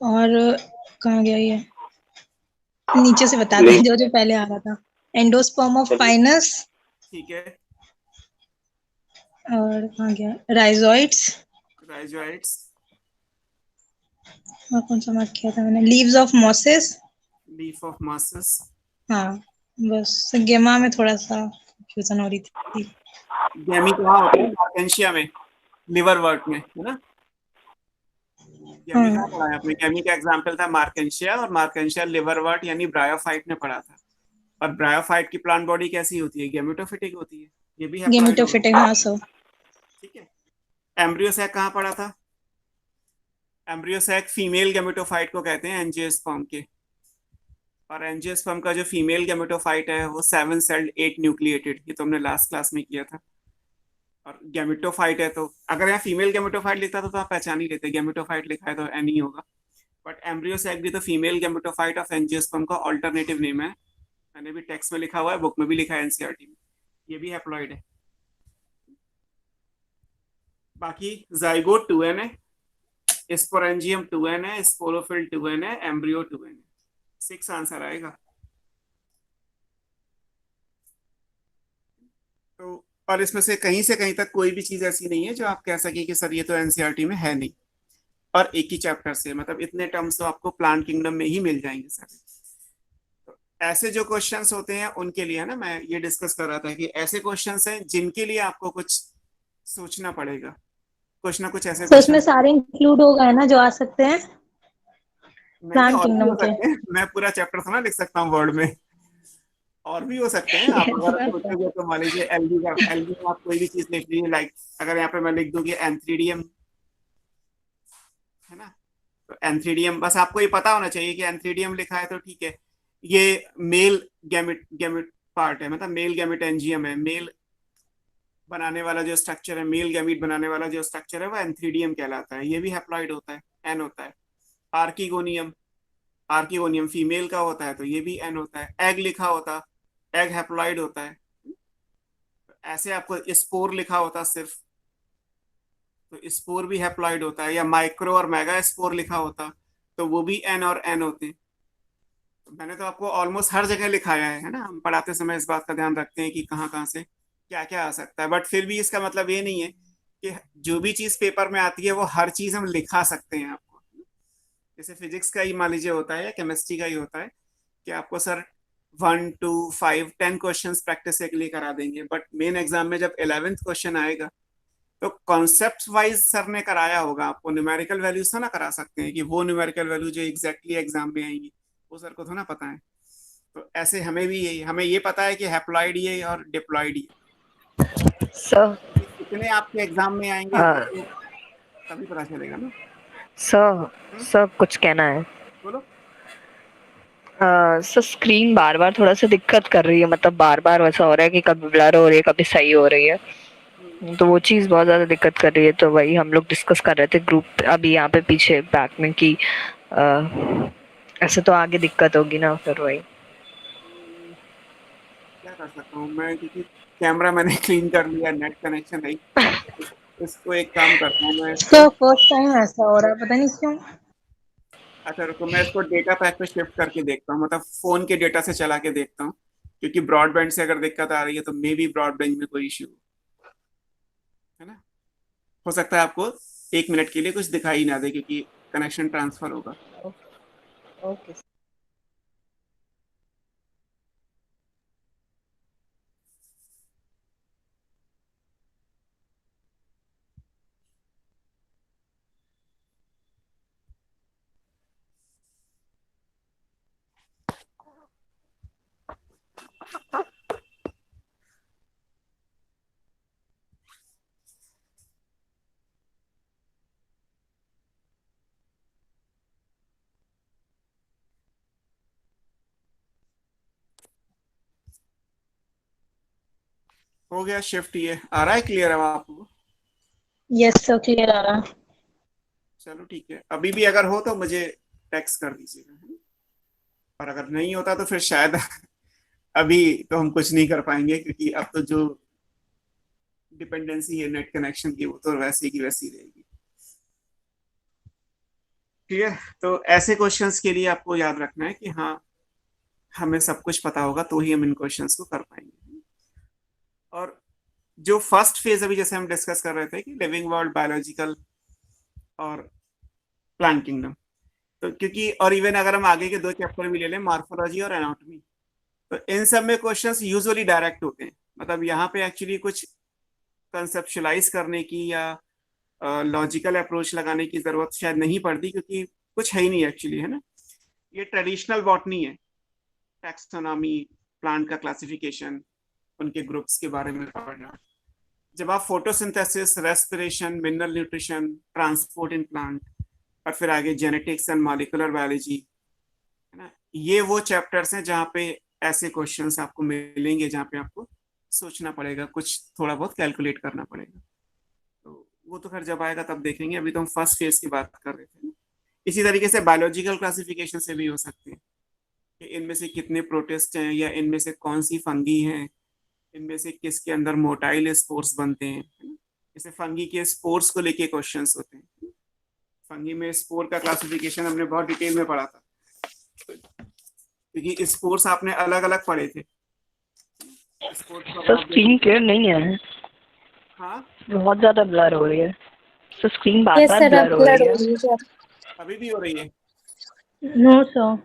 और कहाँ गया ये? नीचे से बता दें जो जो पहले आ रहा था। Endosperm of Pinus. ठीक है, और कहाँ गया? राइजोइड्स। राइजोइट्स, और कौन सा मार्क किया था मैंने? Leaves of mosses. Leaf of masses. हाँ बस गेमा में थोड़ा सा कंफ्यूजन हो रही थी। गैमी कहाँ होता है? मार्केंशिया में, लिवर वर्ट में, है ना? गैमी कहाँ हाँ पढ़ा है आपने? गैमी का एग्जाम्पल था मार्केंशिया, और मार्केंशिया लिवर वर्ट यानी ब्रायोफाइट में पढ़ा था। और ब्रायोफाइट की प्लांट बॉडी कैसी होती है? गेमेटोफिटिक होती है। ये भी हैप्लॉइड होगा। गेमेटोफिटिक, हाँ सर। ठीक है। एम्ब्रियोसैक कहाँ पढ़ा था? एम्ब्रियोसैक फीमेल गेमेटोफाइट को कहते हैं, एंजियोस्पर्म के। और एंजियोस्पर्म का जो फीमेल गेमेटोफाइट है वो 7 सेल्ड 8 न्यूक्लिएटेड, ये तो हमने लास्ट क्लास में किया था। और गेमेटोफाइट है तो अगर यहाँ फीमेल गेमेटोफाइट लिखता तो आप पहचान ही लेते, गेमेटोफाइट लिखा है तो एन ही होगा। बट एम्ब्रियोसैक भी तो फीमेल गेमेटोफाइट ऑफ एंजियोस्पर्म का ऑल्टरनेटिव नेम है। मैंने भी टेक्स्ट में लिखा हुआ है, बुक में भी लिखा है, एनसीईआरटी में। ये भी हैप्लॉइड है। बाकी जाइगोट 2n है, स्पोरेंजियम 2n है, स्पोरोफिल 2n है, एम्ब्रियो 2n है। 6 आंसर आएगा। तो और इसमें से कहीं तक कोई भी चीज ऐसी नहीं है जो आप कह सके कि सर ये तो एनसीईआरटी में है नहीं। और एक ही चैप्टर से, मतलब इतने टर्म्स तो आपको प्लांट किंगडम में ही मिल जाएंगे सर। तो ऐसे जो क्वेश्चंस होते हैं उनके लिए, है ना, मैं ये डिस्कस कर रहा था कि ऐसे क्वेश्चंस हैं जिनके लिए आपको कुछ सोचना पड़ेगा। कुछ ना कुछ ऐसे तो इसमें क्वेश्चन सारे इंक्लूड हो गए ना जो आ सकते हैं नहीं, प्लांट और भी किंगडम हो के? सकते हैं। मैं पूरा चैप्टर थोड़ा लिख सकता हूँ वर्ड में। और भी हो सकते हैं। आप अगर ऐसा तो सोचोगे तो मान लीजिए एलगी का, एलगी में आप कोई भी चीज लिख लीजिए, लाइक अगर यहाँ पे मैं लिख दूं कि एंथ्रीडियम, है ना, तो एंथ्रीडियम, बस आपको ये पता होना चाहिए कि एंथ्रीडियम लिखा है तो ठीक है। ये मेल गैमेट गैमेट पार्ट है, मतलब मेल गैमेट एंजियम है। मेल बनाने वाला जो स्ट्रक्चर है, मेल गैमीट बनाने वाला जो स्ट्रक्चर है वो एंथ्रीडियम कहलाता है। ये भी हैप्लॉइड होता है, एन होता है। आर्किगोनियम, आर्किगोनियम फीमेल का होता है तो ये भी एन होता है। एग लिखा होता, एग हैप्लॉइड होता है। ऐसे आपको स्पोर लिखा होता सिर्फ, तो स्पोर भी हैप्लॉइड होता है। या माइक्रो और मेगा स्पोर लिखा होता तो वो भी एन और एन होते। तो मैंने तो आपको ऑलमोस्ट हर जगह लिखाया है ना। हम पढ़ाते समय इस बात का ध्यान रखते हैं कि कहाँ कहाँ से क्या क्या आ सकता है। बट फिर भी इसका मतलब ये नहीं है कि जो भी चीज पेपर में आती है वो हर चीज हम लिखा सकते हैं आपको। जैसे फिजिक्स का ही मान लीजिए होता है या केमिस्ट्री का ही होता है कि आपको सर 1 2 5 10 क्वेश्चन प्रैक्टिस के लिए करा देंगे, बट मेन एग्जाम में जब 11th क्वेश्चन आएगा तो कॉन्सेप्ट वाइज सर ने कराया होगा आपको। न्यूमेरिकल वैल्यूज ना करा सकते हैं कि वो न्यूमेरिकल वैल्यू जो एग्जैक्टली एग्जाम में आएंगी वो सर को थोड़ा पता है। तो ऐसे हमें भी यही, हमें ये पता है कि हैप्लॉइड ये और डिप्लॉइड ये सर। कितने आपके एग्जाम में आएंगे वो तो तभी पता चलेगा ना। सर सर कुछ कहना है। बोलो। सर स्क्रीन बार बार थोड़ा सा दिक्कत कर रही है, मतलब बार बार वैसा हो रहा है कि कभी ब्लर हो रही है कभी सही हो रही है, तो वो चीज़ बहुत ज़्यादा दिक्कत कर रही है। तो वही हम लोग डिस्कस कर रहे थे ग्रुप अभी यहाँ पे पीछे बैक में कि ऐसे तो आगे दिक्कत होगी ना, फिर वही। क्या कर सकता हूँ मैं, क्योंकि कैमरा मैंने क्लीन कर लिया, नेट कनेक्शन नहीं। इसको एक काम करता हूँ मैं इसको। तो फर्स्ट टाइम ऐसा हो रहा है, पता नहीं क्यों। अच्छा रुको, मैं इसको डेटा पैक पे शिफ्ट करके देखता हूँ, मतलब फोन के डेटा से चला के देखता हूँ। क्योंकि ब्रॉडबैंड से अगर दिक्कत आ रही है तो मे बी ब्रॉडबैंड में कोई इश्यू, है ना। हो सकता है आपको 1 मिनट के लिए कुछ दिखाई ना दे क्योंकि कनेक्शन ट्रांसफर होगा। ओके। हो गया शिफ्ट, ये आ रहा है क्लियर है आपको? यस सर, क्लियर आ रहा। चलो ठीक है, अभी भी अगर हो तो मुझे टेक्स्ट कर दीजिएगा। और अगर नहीं होता तो फिर शायद अभी तो हम कुछ नहीं कर पाएंगे, क्योंकि अब तो जो डिपेंडेंसी है नेट कनेक्शन की वो तो वैसी की वैसी रहेगी। ठीक है, तो ऐसे क्वेश्चंस के लिए आपको याद रखना है कि हाँ, हमें सब कुछ पता होगा तो ही हम इन क्वेश्चंस को कर पाएंगे। और जो फर्स्ट फेज अभी जैसे हम डिस्कस कर रहे थे कि लिविंग वर्ल्ड, बायोलॉजिकल और प्लांट किंगडम, तो क्योंकि और इवन अगर हम आगे के 2 चैप्टर भी ले लें, मॉर्फोलॉजी और एनाटॉमी, तो इन सब में क्वेश्चंस यूजुअली डायरेक्ट होते हैं। मतलब यहाँ पे एक्चुअली कुछ कंसेप्शुलाइज करने की या लॉजिकल अप्रोच लगाने की जरूरत शायद नहीं पड़ती, क्योंकि कुछ है ही नहीं एक्चुअली, है ना। ये ट्रेडिशनल बॉटनी है, टैक्सोनॉमी, प्लांट का क्लासिफिकेशन, उनके ग्रुप्स के बारे में पढ़ना। जब आप photosynthesis, respiration, mineral nutrition, transport in plant, और फिर आगे जेनेटिक्स एंड मॉलिक्यूलर बायोलॉजी, है ना, ये वो चैप्टर्स हैं जहाँ पे ऐसे क्वेश्चंस आपको मिलेंगे, जहाँ पे आपको सोचना पड़ेगा, कुछ थोड़ा बहुत कैलकुलेट करना पड़ेगा। तो वो तो खैर जब आएगा तब देखेंगे, अभी तो हम फर्स्ट फेज की बात कर रहे थे। इसी तरीके से बायोलॉजिकल क्लासिफिकेशन से भी हो सकते हैं कि इनमें से कितने प्रोटिस्ट हैं, या इनमें से कौन सी फंगी हैं, इनमें से किसके अंदर मोटाइल स्पोर्स बनते हैं, है ना। जैसे फंगी के स्पोर्स को लेके क्वेश्चंस होते हैं। फंगी में स्पोर का क्लासिफिकेशन हमने बहुत डिटेल में पढ़ा था, क्योंकि स्पोर्स आपने अलग अलग पढ़े थे। सर स्क्रीन क्लियर नहीं है। हाँ, बहुत ज्यादा ब्लर हो रही है। सर स्क्रीन बार यस बार सर, ब्लर अब हो रही ब्लर है। हो रही है सर। अभी भी हो रही है। No sir.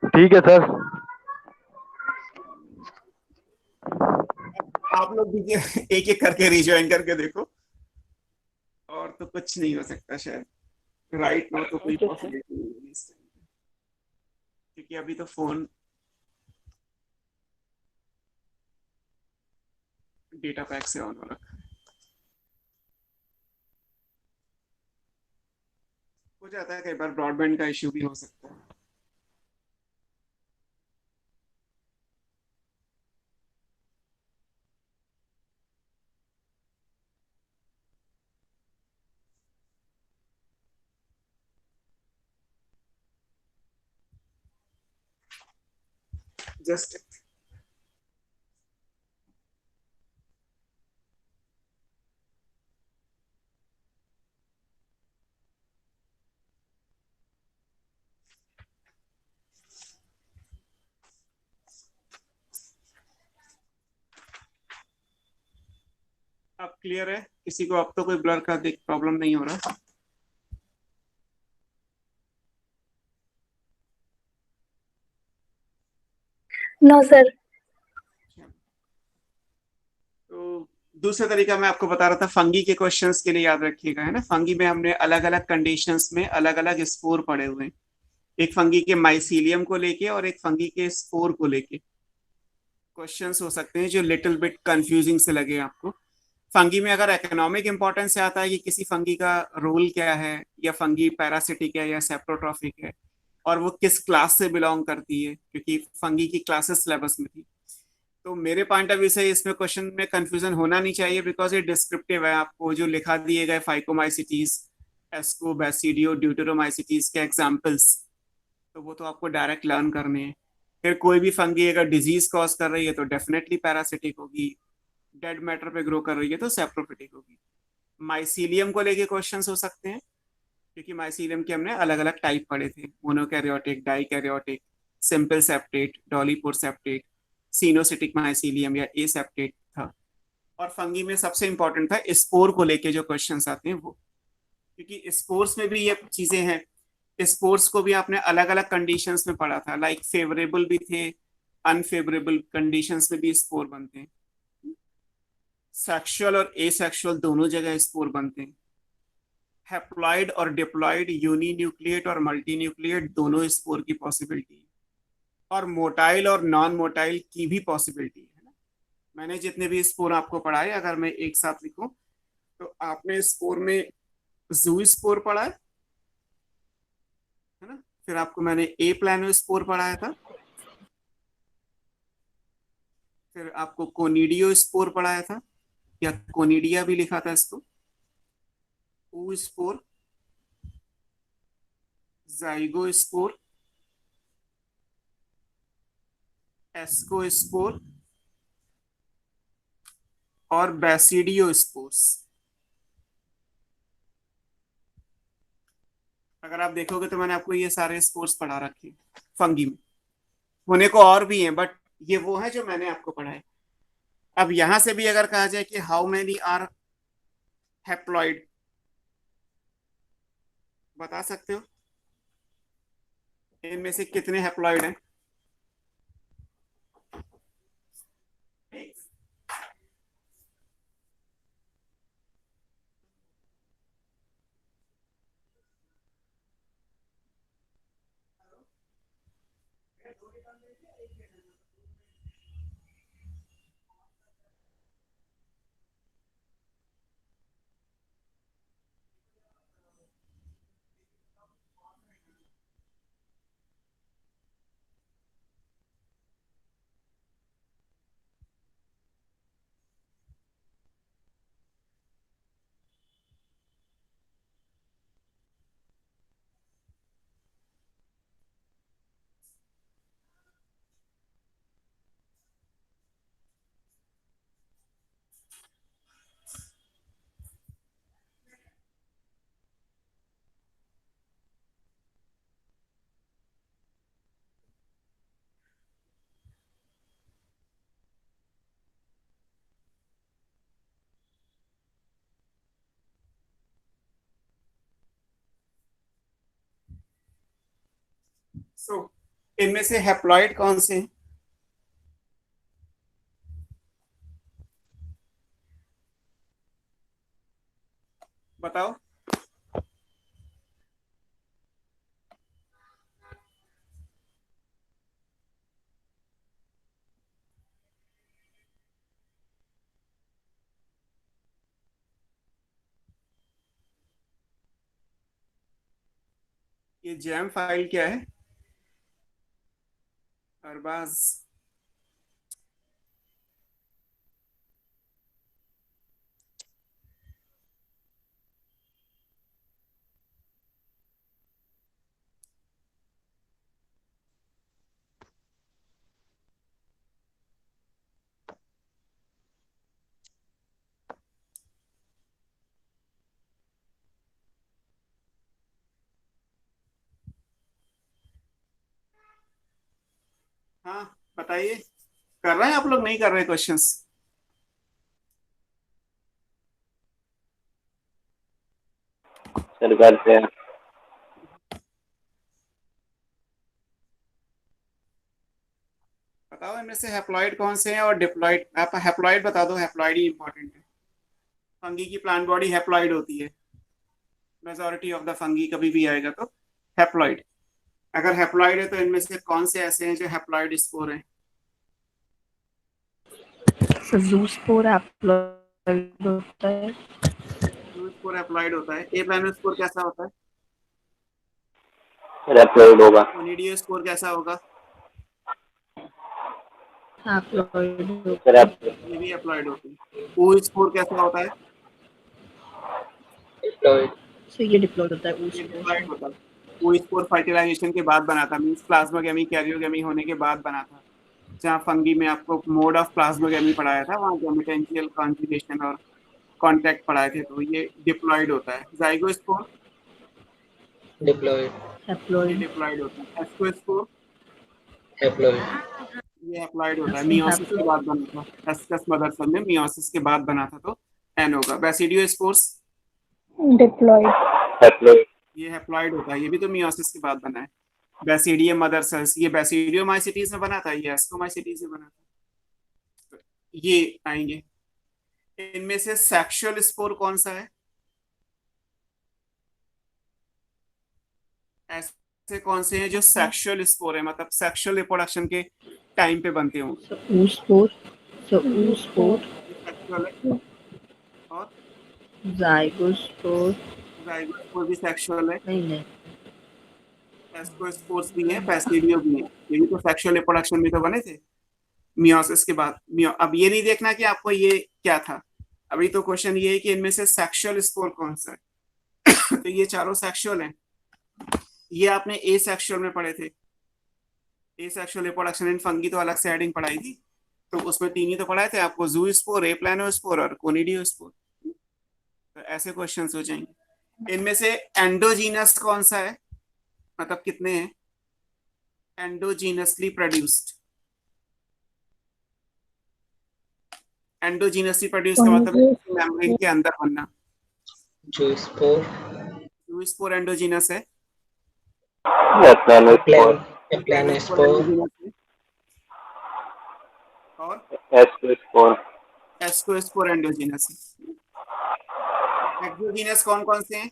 ठीक है सर। आप लोग भी एक एक करके रिज्वाइन करके देखो, और तो कुछ नहीं हो सकता शायद, राइट नाउ तो कोई पॉसिबिलिटी नहीं है इस टाइम पे, क्योंकि अभी तो फोन डेटा पैक से ऑन हो रखा है। हो जाता है कई बार, ब्रॉडबैंड का इश्यू भी हो सकता है। जस्ट अब क्लियर है किसी को? अब तो कोई ब्लर का देख प्रॉब्लम नहीं हो रहा। No sir. तो दूसरा तरीका मैं आपको बता रहा था, फंगी के क्वेश्चंस के लिए याद रखिएगा, है ना। फंगी में हमने अलग अलग कंडीशंस में अलग अलग स्पोर पढ़े हुए हैं। एक फंगी के माइसीलियम को लेके और एक फंगी के स्पोर को लेके क्वेश्चंस हो सकते हैं जो लिटिल बिट कंफ्यूजिंग से लगे आपको। फंगी में अगर इकोनॉमिक इंपॉर्टेंस से आता है कि किसी फंगी का रोल क्या है, या फंगी पैरासिटिक है या सेप्रोट्रॉफिक है, और वो किस क्लास से बिलोंग करती है, क्योंकि फंगी की क्लासेस सिलेबस में थी। तो मेरे पॉइंट ऑफ व्यू से इसमें क्वेश्चन में कंफ्यूजन होना नहीं चाहिए, बिकॉज ये डिस्क्रिप्टिव है। आपको जो लिखा दिए गए फाइकोमाइसिटीज, एस्को, बैसिडियो, ड्यूटेरोमाइसिटीज के एग्जाम्पल्स, तो वो तो आपको डायरेक्ट लर्न करने हैं। फिर कोई भी फंगी अगर डिजीज कॉज कर रही है तो डेफिनेटली पैरासिटिक होगी, डेड मैटर पे ग्रो कर रही है तो सेप्रोफिटिक होगी। माइसीलियम को लेके क्वेश्चंस हो सकते हैं, क्योंकि माइसीलियम के हमने अलग अलग टाइप पढ़े थे, monokaryotic, dikaryotic, simple septate, dolipore septate, coenocytic mycelium या ए सेप्टेट था। और फंगी में सबसे इंपॉर्टेंट था स्पोर को लेके जो क्वेश्चंस आते हैं वो, क्योंकि स्पोर्स में भी ये चीजें हैं। स्पोर्ट्स को भी आपने अलग अलग कंडीशंस में पढ़ा था, लाइक फेवरेबल भी थे, अनफेवरेबल कंडीशंस में भी स्पोर बनते हैं। सेक्सुअल और एसेक्सुअल दोनों जगह स्पोर बनते हैं। हैप्लॉइड और डिप्लॉइड, यूनिन्यूक्लिएट और मल्टीन्यूक्लिएट दोनों स्पोर की पॉसिबिलिटी है। और मोटाइल और नॉन मोटाइल की भी पॉसिबिलिटी है ना। मैंने जितने भी स्पोर आपको पढ़ाए, अगर मैं एक साथ लिखूं, तो आपने स्पोर में जू स्पोर पढ़ा है ना। फिर आपको मैंने ए प्लानो स्पोर पढ़ाया था। फिर आपको कोनिडियो स्पोर पढ़ाया था, या कोनिडिया भी लिखा था इसको। ओ स्पोर, जाइगो स्पोर, एस्को स्पोर और बैसिडियो स्पोर्स। अगर आप देखोगे तो मैंने आपको ये सारे स्पोर्स पढ़ा रखे हैं। फंगी में होने को और भी हैं, बट ये वो है जो मैंने आपको पढ़ाए। अब यहां से भी अगर कहा जाए कि हाउ मेनी आर हैप्लॉइड, बता सकते हो इनमें से कितने हैप्लॉइड हैं? सो इनमें से हैप्लॉइड कौन से हैं? बताओ। ये जैम फाइल क्या है अरबाज? हाँ बताइए, कर रहे हैं आप लोग, नहीं कर रहे क्वेश्चंस? सर करते हैं। बताओ इनमें से हैप्लॉइड कौन से हैं और डिप्लॉइड। आप हैप्लॉइड बता दो, हैप्लॉइड ही इंपॉर्टेंट है। फंगी की प्लांट बॉडी हैप्लॉइड होती है, मेजॉरिटी ऑफ द फंगी कभी भी आएगा तो हैप्लॉइड। अगर हैप्लॉइड है तो इनमें से कौन से ऐसे हैं जो हैप्लॉइड स्पोर हैं? जूस्पोर हैप्लॉइड होता है। स्पोर हैप्लॉइड होता है। ए प्लानो स्पोर कैसा होता है? हैप्लॉइड होगा। ओनिडियो स्पोर कैसा होगा? हैप्लॉइड सर होता है। ये भी हैप्लॉइड होते हैं। ओ स्पोर कैसा होता है? सो ये डिप्लॉयड होता है ये उस डिप्लॉइड होता है। ओ स्पोर फर्टिलाइजेशन के बाद बना था, मींस प्लाज्मोगेमी कैरियोगेमी होने के बाद बना था। जहाँ फंगी में आपको मोड ऑफ प्लाज्मोगेमी पढ़ाया था, वहाँ गैमेटेंशियल कॉन्जुगेशन और कॉन्टैक्ट पढ़ाए थे, तो ये डिप्लॉइड होता है। जाइगोस्पोर डिप्लॉयड, ये हैप्लॉइड डिप्लॉइड होता है। एस्कोस्पोर हैप्लॉयड, ये हैप्लॉइड होता है, मियोसिस के बाद बना था। एस्कस मदर सेल में मियोसिस के बाद बना था, तो एन होगा। Basidiospores diploid. हैप्लॉइड। ये हैप्लॉइड होता है, ये भी तो मियोसिस के बाद बना है। बेसिडियम मदर सेल्स ये बेसिडियोमाइसिटीज में बना था, ये एस्कोमाइसिटीज में बना था। तो ये आएंगे। इनमें से सेक्सुअल स्पोर कौन सा है? ऐसे कौन से हैं जो सेक्सुअल स्पोर है, मतलब सेक्सुअल रिप्रोडक्शन के टाइम पे बनते हो? ऊस्पोर ऊस्पोर सेक्सुअल है। और जाइगोस्पोर जाइगोस्पोर भी सेक्सुअल है। नहीं एस्कोस्पोर्स भी है, बेसिडियो भी है। ये भी तो सेक्सुअल रिप्रोडक्शन में तो बने थे मियोसिस के बाद। अब ये नहीं देखना कि आपको ये क्या था, अभी तो क्वेश्चन ये है कि इनमें से सेक्सुअल स्पोर कौन सा है। तो ये चारों सेक्सुअल हैं। ये आपने ए सेक्सुअल में पढ़े थे, ए सेक्सुअल रिप्रोडक्शन इन फंगी तो अलग से हेडिंग पढ़ाई थी, तो उसमें तीन ही तो पढ़ाए थे आपको, जू स्पोर, ए प्लानोस्पोर और कोनिडियो स्पोर। तो ऐसे क्वेश्चंस हो जाएंगे। इनमें से एंडोजीनस कौन सा है, मतलब कितने हैं एंडोजीनसली प्रोड्यूस्ड? एंडोजीनसली प्रोड्यूस का मतलब मेम्ब्रेन के अंदर बनना। जूस्पोर जूस्पोर एंडोजीनस है, एप्लानोस्पोर, प्लानोस्पोर एंडोजीनस है, और एस्कोस्पोर, एस्कोस्पोर एंडोजीनस है। एक्सोजीनस कौन कौन से हैं?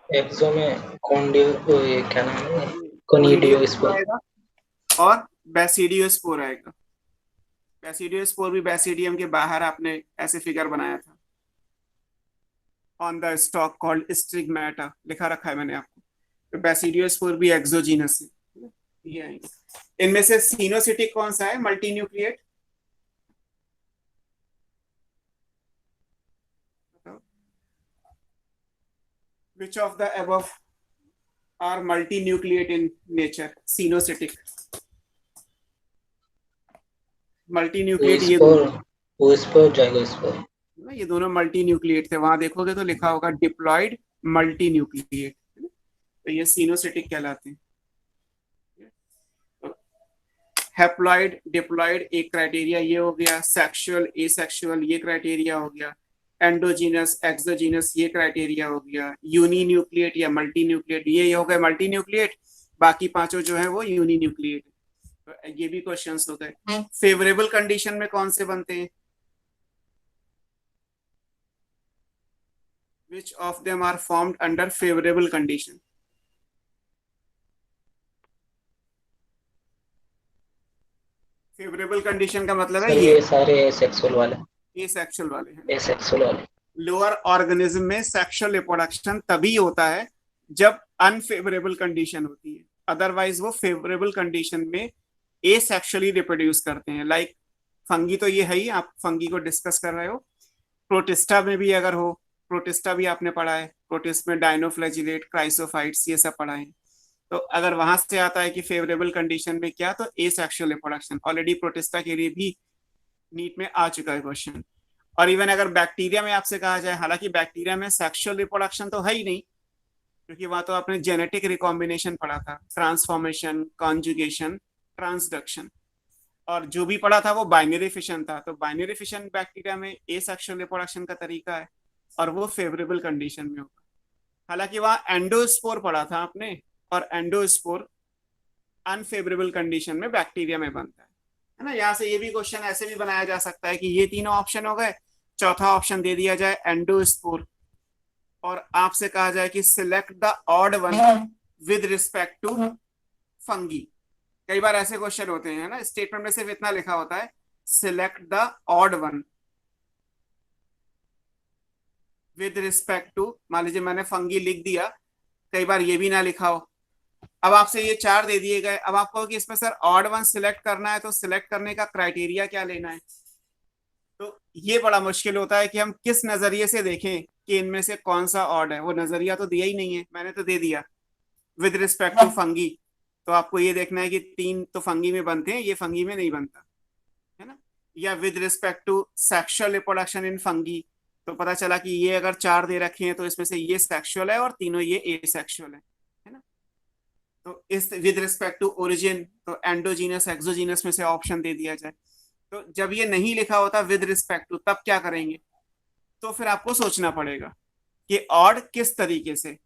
एक्सो में कॉन्डियो ये क्या नाम है, कोनिडियोस्पोर कोनिडियोस्पोर आएगा और बैसिडियोस्पोर आएगा। बैसिडियोस्पोर भी बैसिडियम के बाहर आपने ऐसे फिगर बनाया था, on the stock called stigmata लिखा रखा है मैंने आपको। तो बैसिडियोस्पोर भी एक्सोजीनस है, ये आएंगे। इनमें से सिनोसिटिक कौन सा है, multi nucleate? Which of the above are multinucleate in nature? Sinocytic. Multinucleate ये ओस्पोर जाइगोस्पोर ना, ये दोनों मल्टीन्यूक्लिएट थे। वहां देखोगे तो लिखा होगा डिप्लॉयड मल्टीन्यूक्लिएट, तो ये सिनोसिटिक कहलाते हैं। हैप्लॉयड डिप्लॉयड एक क्राइटेरिया ये हो गया, सेक्सुअल एसेक्सुअल ये क्राइटेरिया हो गया, एंडोजीनस एक्सोजीनस ये क्राइटेरिया हो गया, यूनिन्यूक्लिएट या मल्टीन्यूक्लिएट ये हो गए मल्टीन्यूक्लिएट, बाकी पांचों जो है वो यूनिन्यूक्लिएट। तो ये भी क्वेश्चंस हो गए। फेवरेबल कंडीशन में कौन से बनते हैं? Which of them are formed under favorable condition? Favourable condition का मतलब है ये सारे सेक्सुअल वाले, ये सेक्सुअल वाले हैं। एसेक्सुअल वाले लोअर ऑर्गेनिज्म में सेक्सुअल रिप्रोडक्शन तभी होता है जब अनफेवरेबल कंडीशन होती है, अदरवाइज वो फेवरेबल कंडीशन में एसेक्सुअली रिप्रोड्यूस करते हैं। लाइक फंगी तो ये है ही, आप फंगी को डिस्कस कर रहे हो। प्रोटिस्टा में भी अगर हो, प्रोटिस्टा भी आपने पढ़ा है, प्रोटिस्ट में डायनोफ्लैजिलेट क्राइसोफाइट्स ये सब पढ़ा है। तो अगर वहां से आता है कि फेवरेबल कंडीशन में क्या, तो एसेक्सुअल रिप्रोडक्शन। ऑलरेडी प्रोटिस्टा के लिए भी नीट में आ चुका है क्वेश्चन। और इवन अगर बैक्टीरिया में आपसे कहा जाए, हालांकि बैक्टीरिया में सेक्सुअल रिप्रोडक्शन तो है ही नहीं, क्योंकि वहां तो आपने जेनेटिक रिकॉम्बिनेशन पढ़ा था, ट्रांसफॉर्मेशन, कॉन्जुगेशन, ट्रांसडक्शन, और जो भी पढ़ा था वो बाइनरी फिशन था। तो बाइनरी फिशन बैक्टीरिया में एसेक्सुअल रिप्रोडक्शन का तरीका है और वो फेवरेबल कंडीशन में होगा। हालांकि वहां एंडोस्पोर पढ़ा था आपने, और एंडोस्पोर अनफेवरेबल कंडीशन में बैक्टीरिया में बनता है ना। यहाँ से ये भी क्वेश्चन ऐसे भी बनाया जा सकता है कि ये तीनों ऑप्शन हो गए, चौथा ऑप्शन दे दिया जाए एंडोस्पोर, और आपसे कहा जाए कि select the odd one with respect to fungi. कई बार ऐसे क्वेश्चन होते हैं ना, स्टेटमेंट में सिर्फ इतना लिखा होता है select the odd one with respect to, मान लीजिए मैंने फंगी लिख दिया, कई बार ये भी ना लिखा हो। अब आपसे ये चार दे दिए गए, अब आपको कि इसमें सर ऑड वन सिलेक्ट करना है, तो सिलेक्ट करने का क्राइटेरिया क्या लेना है? तो ये बड़ा मुश्किल होता है कि हम किस नजरिए से देखें कि इनमें से कौन सा ऑड है। वो नजरिया तो दिया ही नहीं है, मैंने तो दे दिया विद रिस्पेक्ट टू फंगी, तो आपको ये देखना है कि तीन तो फंगी में बनते हैं, ये फंगी में नहीं बनता है ना। या with respect to sexual reproduction in fungi, तो पता चला कि ये अगर चार दे रखे हैं तो इसमें से ये सेक्सुअल है और तीनों ये एसेक्सुअल है ना। तो इस विद रिस्पेक्ट टू ओरिजिन, तो एंडोजीनस एक्सोजीनस में से ऑप्शन दे दिया जाए। तो जब ये नहीं लिखा होता विद रिस्पेक्ट टू, तब क्या करेंगे? तो फिर आपको सोचना पड़ेगा कि ऑड किस तरीके से,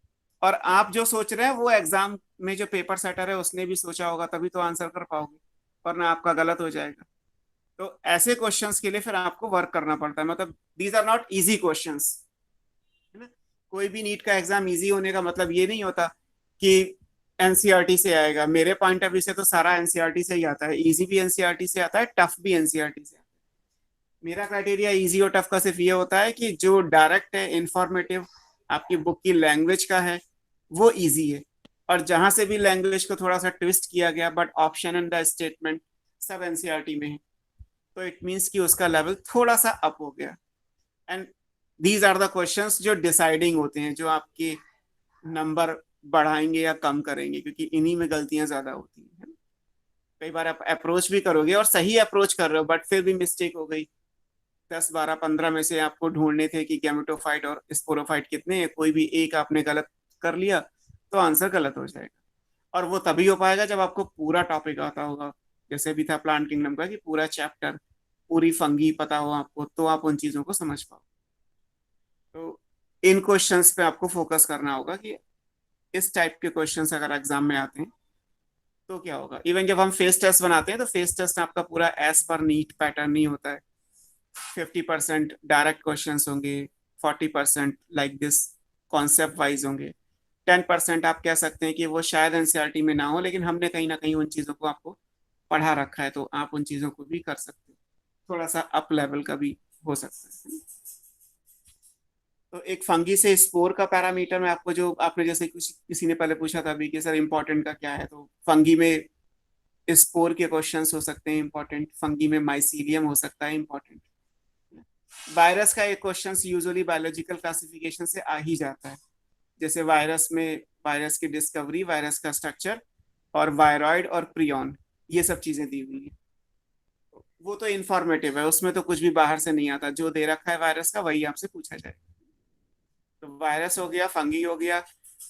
और आप जो सोच रहे हैं वो एग्जाम में जो पेपर सेटर है उसने भी सोचा होगा, तभी तो आंसर कर पाओगे, वरना आपका गलत हो जाएगा। तो ऐसे क्वेश्चंस के लिए फिर आपको वर्क करना पड़ता है। मतलब these are not easy questions, है ना। कोई भी नीट का एग्जाम इजी होने का मतलब ये नहीं होता कि एनसीईआरटी से आएगा। मेरे पॉइंट ऑफ व्यू से तो सारा एनसीईआरटी से ही आता है, इजी भी एनसीईआरटी से आता है, टफ भी एनसीईआरटी से आता है। मेरा क्राइटेरिया इजी और टफ का सिर्फ ये होता है कि जो डायरेक्ट है, इंफॉर्मेटिव, आपकी बुक की लैंग्वेज का है, वो इजी है, और जहां से भी लैंग्वेज को थोड़ा सा ट्विस्ट किया गया but option and the statement सब एनसीईआरटी में है, तो इट मीन्स कि उसका लेवल थोड़ा सा अप हो गया। And these are the questions जो डिसाइडिंग होते हैं, जो आपके नंबर बढ़ाएंगे या कम करेंगे, क्योंकि इन्हीं में गलतियां ज्यादा होती हैं। कई बार आप अप्रोच भी करोगे और सही अप्रोच कर रहे हो, बट फिर भी मिस्टेक हो गई। 10, 12, 15 में से आपको ढूंढने थे कि गैमेटोफाइट और स्पोरोफाइट कितने हैं, कोई भी एक आपने गलत कर लिया तो आंसर गलत हो जाएगा। और वो तभी हो पाएगा जब आपको पूरा टॉपिक आता होगा, जैसे भी था प्लांट किंगडम का कि पूरा चैप्टर पूरी फंगी पता हो आपको, तो आप उन चीजों को समझ पाओ। तो इन क्वेश्चंस पे आपको फोकस करना होगा कि इस टाइप के क्वेश्चंस अगर एग्जाम में आते हैं तो क्या होगा। इवन जब हम फेस टेस्ट बनाते हैं तो फेस टेस्ट आपका पूरा एज पर नीट पैटर्न नहीं होता है। 50% डायरेक्ट क्वेश्चंस होंगे, 40% लाइक दिस कॉन्सेप्ट वाइज होंगे, 10% आप कह सकते हैं कि वो शायद एनसीईआरटी में ना हो, लेकिन हमने कहीं ना कहीं उन चीज़ों को आपको पढ़ा रखा है, तो आप उन चीज़ों को भी कर सकते हो। थोड़ा सा अप लेवल का भी हो सकता है। तो एक फंगी से स्पोर का पैरामीटर में आपको, जो आपने जैसे कुछ किसी ने पहले पूछा था अभी कि सर इम्पोर्टेंट का क्या है, तो फंगी में स्पोर के क्वेश्चंस हो सकते हैं इम्पोर्टेंट, फंगी में माइसीलियम हो सकता है इम्पोर्टेंट। वायरस का एक क्वेश्चन यूजुअली बायोलॉजिकल क्लासिफिकेशन से आ ही जाता है, जैसे वायरस में वायरस की डिस्कवरी, वायरस का स्ट्रक्चर और वायरॉइड और प्रियॉन, ये सब चीजें दी हुई है। वो तो इंफॉर्मेटिव है, उसमें तो कुछ भी बाहर से नहीं आता, जो दे रखा है वायरस का वही आपसे पूछा जाएगा। तो वायरस हो गया, फंगी हो गया,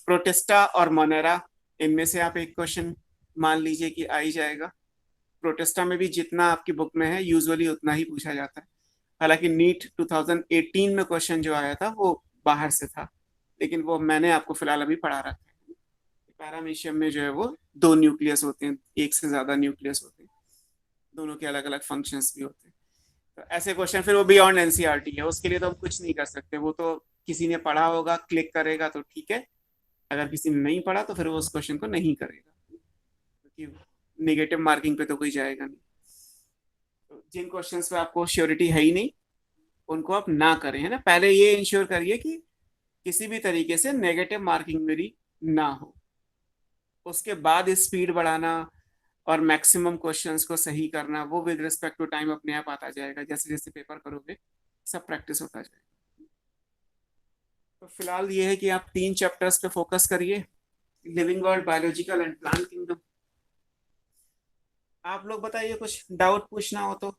प्रोटिस्टा और मोनेरा, इनमें से आप एक क्वेश्चन मान लीजिए कि आ ही जाएगा। प्रोटिस्टा में भी जितना आपकी बुक में है यूजुअली उतना ही पूछा जाता है। हालांकि नीट 2018 में क्वेश्चन जो आया था वो बाहर से था, लेकिन वो मैंने आपको फिलहाल अभी पढ़ा रखा है। पैरामीशियम में जो है वो 2 न्यूक्लियस होते हैं, एक से ज्यादा न्यूक्लियस होते हैं, दोनों के अलग अलग फंक्शंस भी होते हैं। तो ऐसे क्वेश्चन फिर वो बियॉन्ड एनसीईआरटी है, उसके लिए तो हम कुछ नहीं कर सकते। वो तो किसी ने पढ़ा होगा, क्लिक करेगा तो ठीक है, अगर किसी ने नहीं पढ़ा तो फिर वो उस क्वेश्चन को नहीं करेगा, क्योंकि नेगेटिव मार्किंग पे तो कोई जाएगा नहीं। तो जिन क्वेश्चंस पे आपको श्योरिटी है ही नहीं उनको आप ना करें, है ना। पहले ये इंश्योर करिए कि किसी भी तरीके से नेगेटिव मार्किंग मेरी ना हो, उसके बाद स्पीड बढ़ाना और मैक्सिमम क्वेश्चंस को सही करना, वो विद रिस्पेक्ट टू टाइम अपने आप आता जाएगा। जैसे जैसे पेपर करोगे सब प्रैक्टिस होता जाएगा। तो फिलहाल ये है कि आप 3 चैप्टर्स पे फोकस करिए, living world, biological and plant kingdom. आप लोग बताइए, कुछ डाउट पूछना हो तो।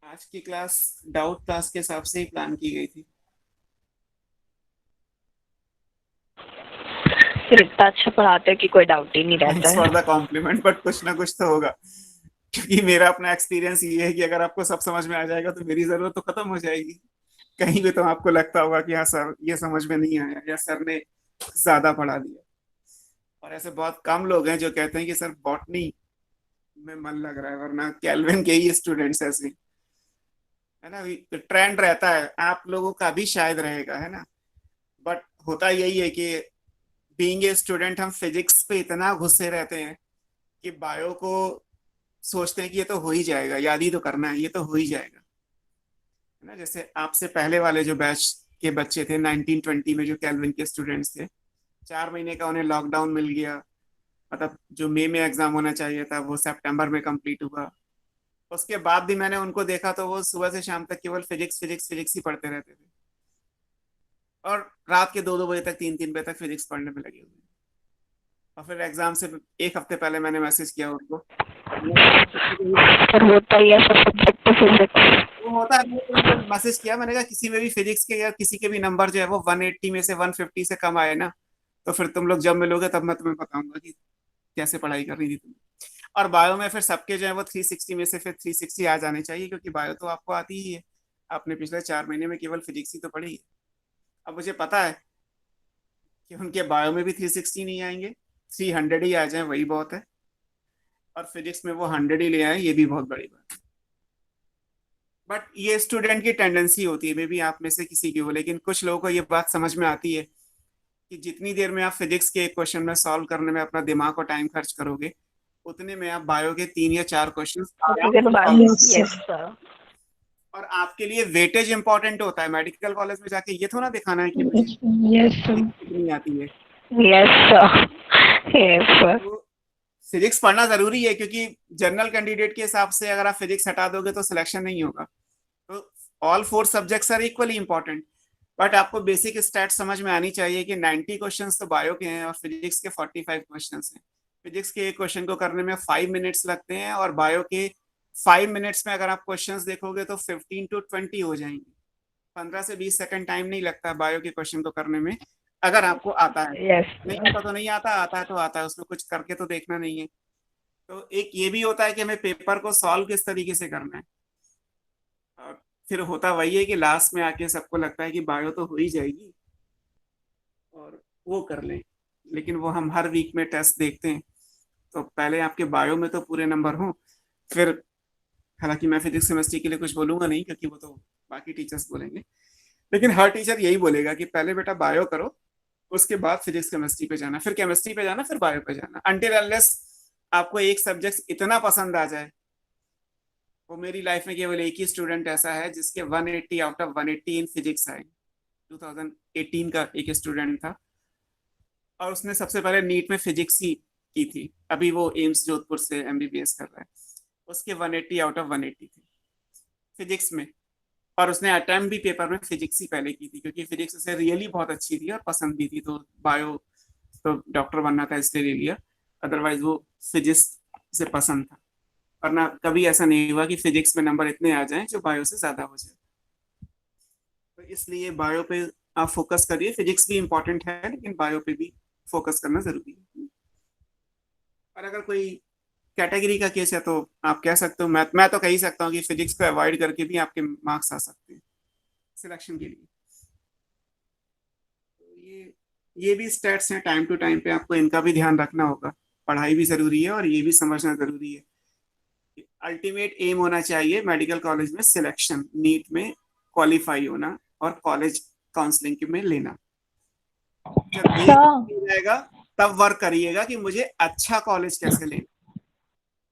आज की क्लास डाउट क्लास के हिसाब से ही प्लान की गई थी। फिर इतना अच्छा पढ़ाते हैं कि कोई डाउट ही नहीं रहता थैंक्स है। फॉर द कॉम्प्लीमेंट, बट कुछ ना कुछ तो होगा, क्योंकि मेरा अपना एक्सपीरियंस ये है कि अगर आपको सब समझ में आ जाएगा तो मेरी जरूरत तो खत्म हो जाएगी। कहीं भी तो आपको लगता होगा कि हाँ सर ये समझ में नहीं आया, या सर ने ज्यादा पढ़ा दिया। और ऐसे बहुत कम लोग हैं जो कहते हैं कि सर बॉटनी में मन लग रहा है, वरना कैल्विन के ही स्टूडेंट्स ऐसे, है ना। ट्रेंड रहता है, आप लोगों का भी शायद रहेगा, है ना। बट होता यही है कि बीइंग ए स्टूडेंट हम फिजिक्स पे इतना घुसे रहते हैं कि बायो को सोचते हैं कि ये तो हो ही जाएगा, याद ही तो करना है, ये तो हो ही जाएगा, है ना। जैसे आपसे पहले वाले जो बैच के बच्चे थे 1920 में, जो कैल्विन के स्टूडेंट्स थे, 4 महीने का उन्हें लॉकडाउन मिल गया, मतलब जो मई में एग्जाम होना चाहिए था वो सितंबर में कंप्लीट हुआ। उसके बाद भी मैंने उनको देखा तो वो सुबह से शाम तक केवल फिजिक्स फिजिक्स फिजिक्स ही पढ़ते रहते थे, और रात के 2-2 बजे तक, 3-3 बजे तक फिजिक्स पढ़ने में लगे हुए हैं। और फिर एग्जाम से 1 हफ्ते पहले मैंने मैसेज किया उनको, पर होता ही है सब सब्जेक्ट तो फिजिक्स। वो होता है, मैसेज किया मैंने कहा किसी में भी फिजिक्स के या किसी के भी नंबर जो है वो 180 में से 150 से कम आए ना, तो फिर तुम लोग जब मिलोगे तब मैं तुम्हें बताऊंगा कि कैसे पढ़ाई करनी थी तुम्हें। और बायो में फिर सबके जो है वो 360 में से फिर 360 आ जाने चाहिए, क्योंकि बायो तो आपको आती ही है, आपने पिछले 4 महीने में केवल फिजिक्स ही तो पढ़ी है। अब मुझे पता है कि उनके बायो में भी 360 नहीं आएंगे, 300 ही आ जाए वही बहुत है, और फिजिक्स में वो 100 ही ले आए, ये भी बहुत बड़ी बात है। बट ये स्टूडेंट की टेंडेंसी होती है, मे बी आप में से किसी की हो, लेकिन कुछ लोगों को ये बात समझ में आती है कि जितनी देर में आप फिजिक्स के एक क्वेश्चन में सॉल्व करने में अपना दिमाग और टाइम खर्च करोगे, उतने में आप बायो के 3 या 4 क्वेश्चन और आपके लिए वेटेज इंपॉर्टेंट होता है। मेडिकल कॉलेज में जाके ये थोड़ा दिखाना है कि मुझे कितनी आती है। फिजिक्स पढ़ना जरूरी है, क्योंकि जनरल कैंडिडेट के हिसाब से अगर आप फिजिक्स हटा दोगे तो सिलेक्शन नहीं होगा। तो all 4 subjects are equally important, but आपको बेसिक स्टैट समझ में आनी चाहिए कि 90 क्वेश्चंस तो बायो के हैं और फिजिक्स के 45 क्वेश्चंस हैं। फिजिक्स के एक क्वेश्चन को करने में 5 मिनट्स लगते हैं, और बायो के 5 मिनट्स में अगर आप क्वेश्चंस देखोगे तो 15 to 20 हो जाएंगे। 15 से 20 सेकंड टाइम नहीं लगता बायो के क्वेश्चन को करने में, अगर आपको आता है। नहीं आता तो नहीं आता, आता है तो आता है, उसमें कुछ करके तो देखना नहीं है। तो एक ये भी होता है कि हमें पेपर को सॉल्व किस तरीके से करना है, और फिर होता वही है कि लास्ट में आके सबको लगता है कि बायो तो हो ही जाएगी और वो कर लें, लेकिन वो हम हर वीक में टेस्ट देखते हैं। तो पहले आपके बायो में तो पूरे नंबर हों, फिर हालांकि मैं फिजिक्स केमिस्ट्री के लिए कुछ बोलूंगा नहीं क्योंकि वो तो बाकी टीचर्स बोलेंगे, लेकिन हर टीचर यही बोलेगा कि पहले बेटा बायो करो, उसके बाद फिजिक्स केमिस्ट्री पे जाना, फिर केमिस्ट्री पे जाना, फिर बायो पे जाना, अनटिल अनलेस आपको एक सब्जेक्ट इतना पसंद आ जाए। वो मेरी लाइफ में केवल एक ही स्टूडेंट ऐसा है जिसके 180 आउट ऑफ 180 इन फिजिक्स आए। 2018 का एक स्टूडेंट था और उसने सबसे पहले नीट में फिजिक्स ही की थी, अभी वो एम्स जोधपुर से एमबीबीएस कर रहा है। उसके 180 आउट ऑफ 180 थी फिजिक्स में, और उसने अटेम्प्ट भी पेपर में फिजिक्स ही पहले की थी क्योंकि फिजिक्स उसे रियली बहुत अच्छी थी और पसंद भी थी। तो बायो तो डॉक्टर बनना था इसलिए ले लिया, अदरवाइज वो फिजिक्स से पसंद था। और ना कभी ऐसा नहीं हुआ कि फिजिक्स में नंबर इतने आ जाएं जो बायो से ज्यादा हो जाए। तो इसलिए बायो पे आप फोकस करिए, फिजिक्स भी इंपॉर्टेंट है लेकिन बायो पे भी फोकस करना जरूरी है। और अगर कोई कैटेगरी का केस है तो आप कह सकते हो, मैं तो कह ही सकता हूँ कि फिजिक्स को अवॉइड करके भी आपके मार्क्स आ सकते हैं सिलेक्शन के लिए। तो ये भी स्टेट्स हैं, टाइम टू टाइम पे आपको इनका भी ध्यान रखना होगा। पढ़ाई भी जरूरी है और ये भी समझना जरूरी है। अल्टीमेट एम होना चाहिए मेडिकल कॉलेज में सिलेक्शन, नीट में क्वालिफाई होना और कॉलेज काउंसलिंग में लेना। जब ये हो जाएगा तब वर्क करिएगा कि मुझे अच्छा कॉलेज कैसे लेना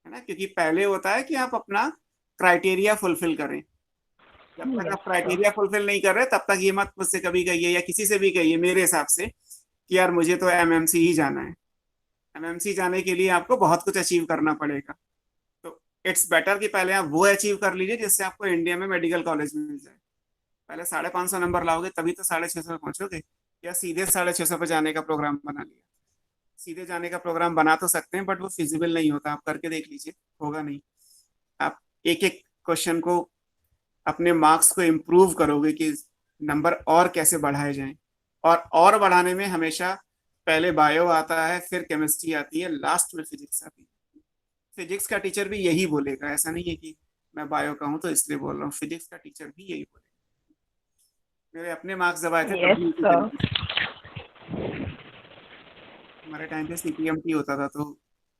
है ना, क्योंकि पहले होता है कि आप अपना क्राइटेरिया फुलफिल करें। जब तक आप क्राइटेरिया फुलफिल नहीं कर रहे तब तक ये मत मुझसे कभी कहिए या किसी से भी कहिए मेरे हिसाब से कि यार मुझे तो एमएमसी ही जाना है। एमएमसी जाने के लिए आपको बहुत कुछ अचीव करना पड़ेगा। तो इट्स बेटर कि पहले आप वो अचीव कर लीजिए जिससे आपको इंडिया में मेडिकल कॉलेज मिल जाए। पहले 550 नंबर लाओगे तभी तो 650 पे पहुंचोगे, या सीधे 650 पे जाने का प्रोग्राम बना लिया। सीधे जाने का प्रोग्राम बना तो सकते हैं बट वो फिजिबल नहीं होता, आप करके देख लीजिए, होगा नहीं। आप एक एक क्वेश्चन को अपने मार्क्स को इम्प्रूव करोगे कि नंबर और कैसे बढ़ाए जाएं, और बढ़ाने में हमेशा पहले बायो आता है, फिर केमिस्ट्री आती है, लास्ट में फिजिक्स आती है। फिजिक्स का टीचर भी यही बोलेगा, ऐसा नहीं है कि मैं बायो का हूं तो इसलिए बोल रहा हूँ, फिजिक्स का टीचर भी यही बोलेगा। मेरे अपने मार्क्स जब आए थे तब भी हमारे टाइम पे सीपीएमटी होता था तो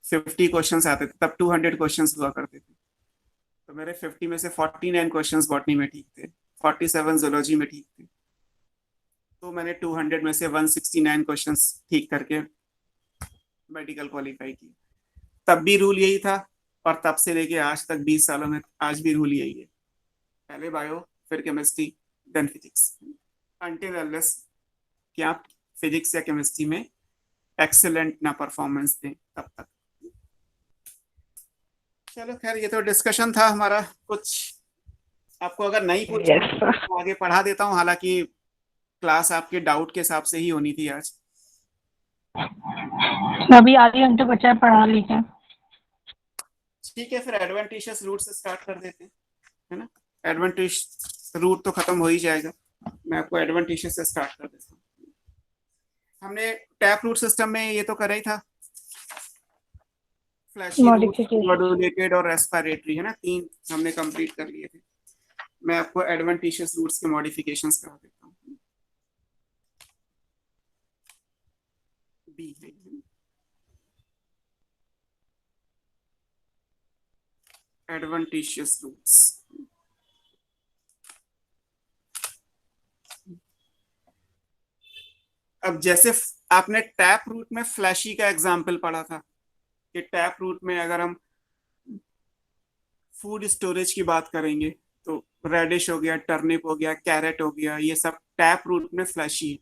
50 क्वेश्चंस आते थे, तब 200 क्वेश्चंस हुआ करते थे। तो मेरे 50 में से 49 क्वेश्चंस बॉटनी में ठीक थे, 47 जूलॉजी में ठीक थे। तो मैंने 200 में से 169 क्वेश्चंस ठीक करके मेडिकल क्वालिफाई की। तब भी रूल यही था और तब से लेके आज तक 20 सालों में आज भी रूल यही है, पहले बायो फिर chemistry then physics, until unless कि आप फिजिक्स या केमिस्ट्री में एक्सेलेंट ना परफॉर्मेंस दें तब तक। चलो खैर ये तो डिस्कशन था हमारा, कुछ आपको अगर नहीं पूछना तो आगे पढ़ा देता हूँ, हालांकि क्लास आपके डाउट के हिसाब से ही होनी थी आज। अभी आधे घंटे बचा है, पढ़ा लीजिए। ठीक है, फिर एडवेंटिशियस रूट से स्टार्ट कर देते हैं, है ना। एडवेंटिश रूट तो खत्म हो ही जाएगा, मैं आपको एडवेंटिशियस से स्टार्ट कर देता हूँ। हमने टैप रूट सिस्टम में ये तो करा ही था, फ्लैशी रूट, मॉड्यूलेटेड और रेस्पिरेटरी, है ना, 3 हमने कंप्लीट कर लिए थे। मैं आपको एडवेंटिशियस रूट्स के मॉडिफिकेशंस करा देता हूँ। बी है एडवेंटिशियस रूट्स। अब जैसे आपने टैप रूट में फ्लैशी का एग्जाम्पल पढ़ा था कि टैप रूट में अगर हम फूड स्टोरेज की बात करेंगे तो रेडिश हो गया, टर्निप हो गया, कैरेट हो गया, ये सब टैप रूट में फ्लैशी है।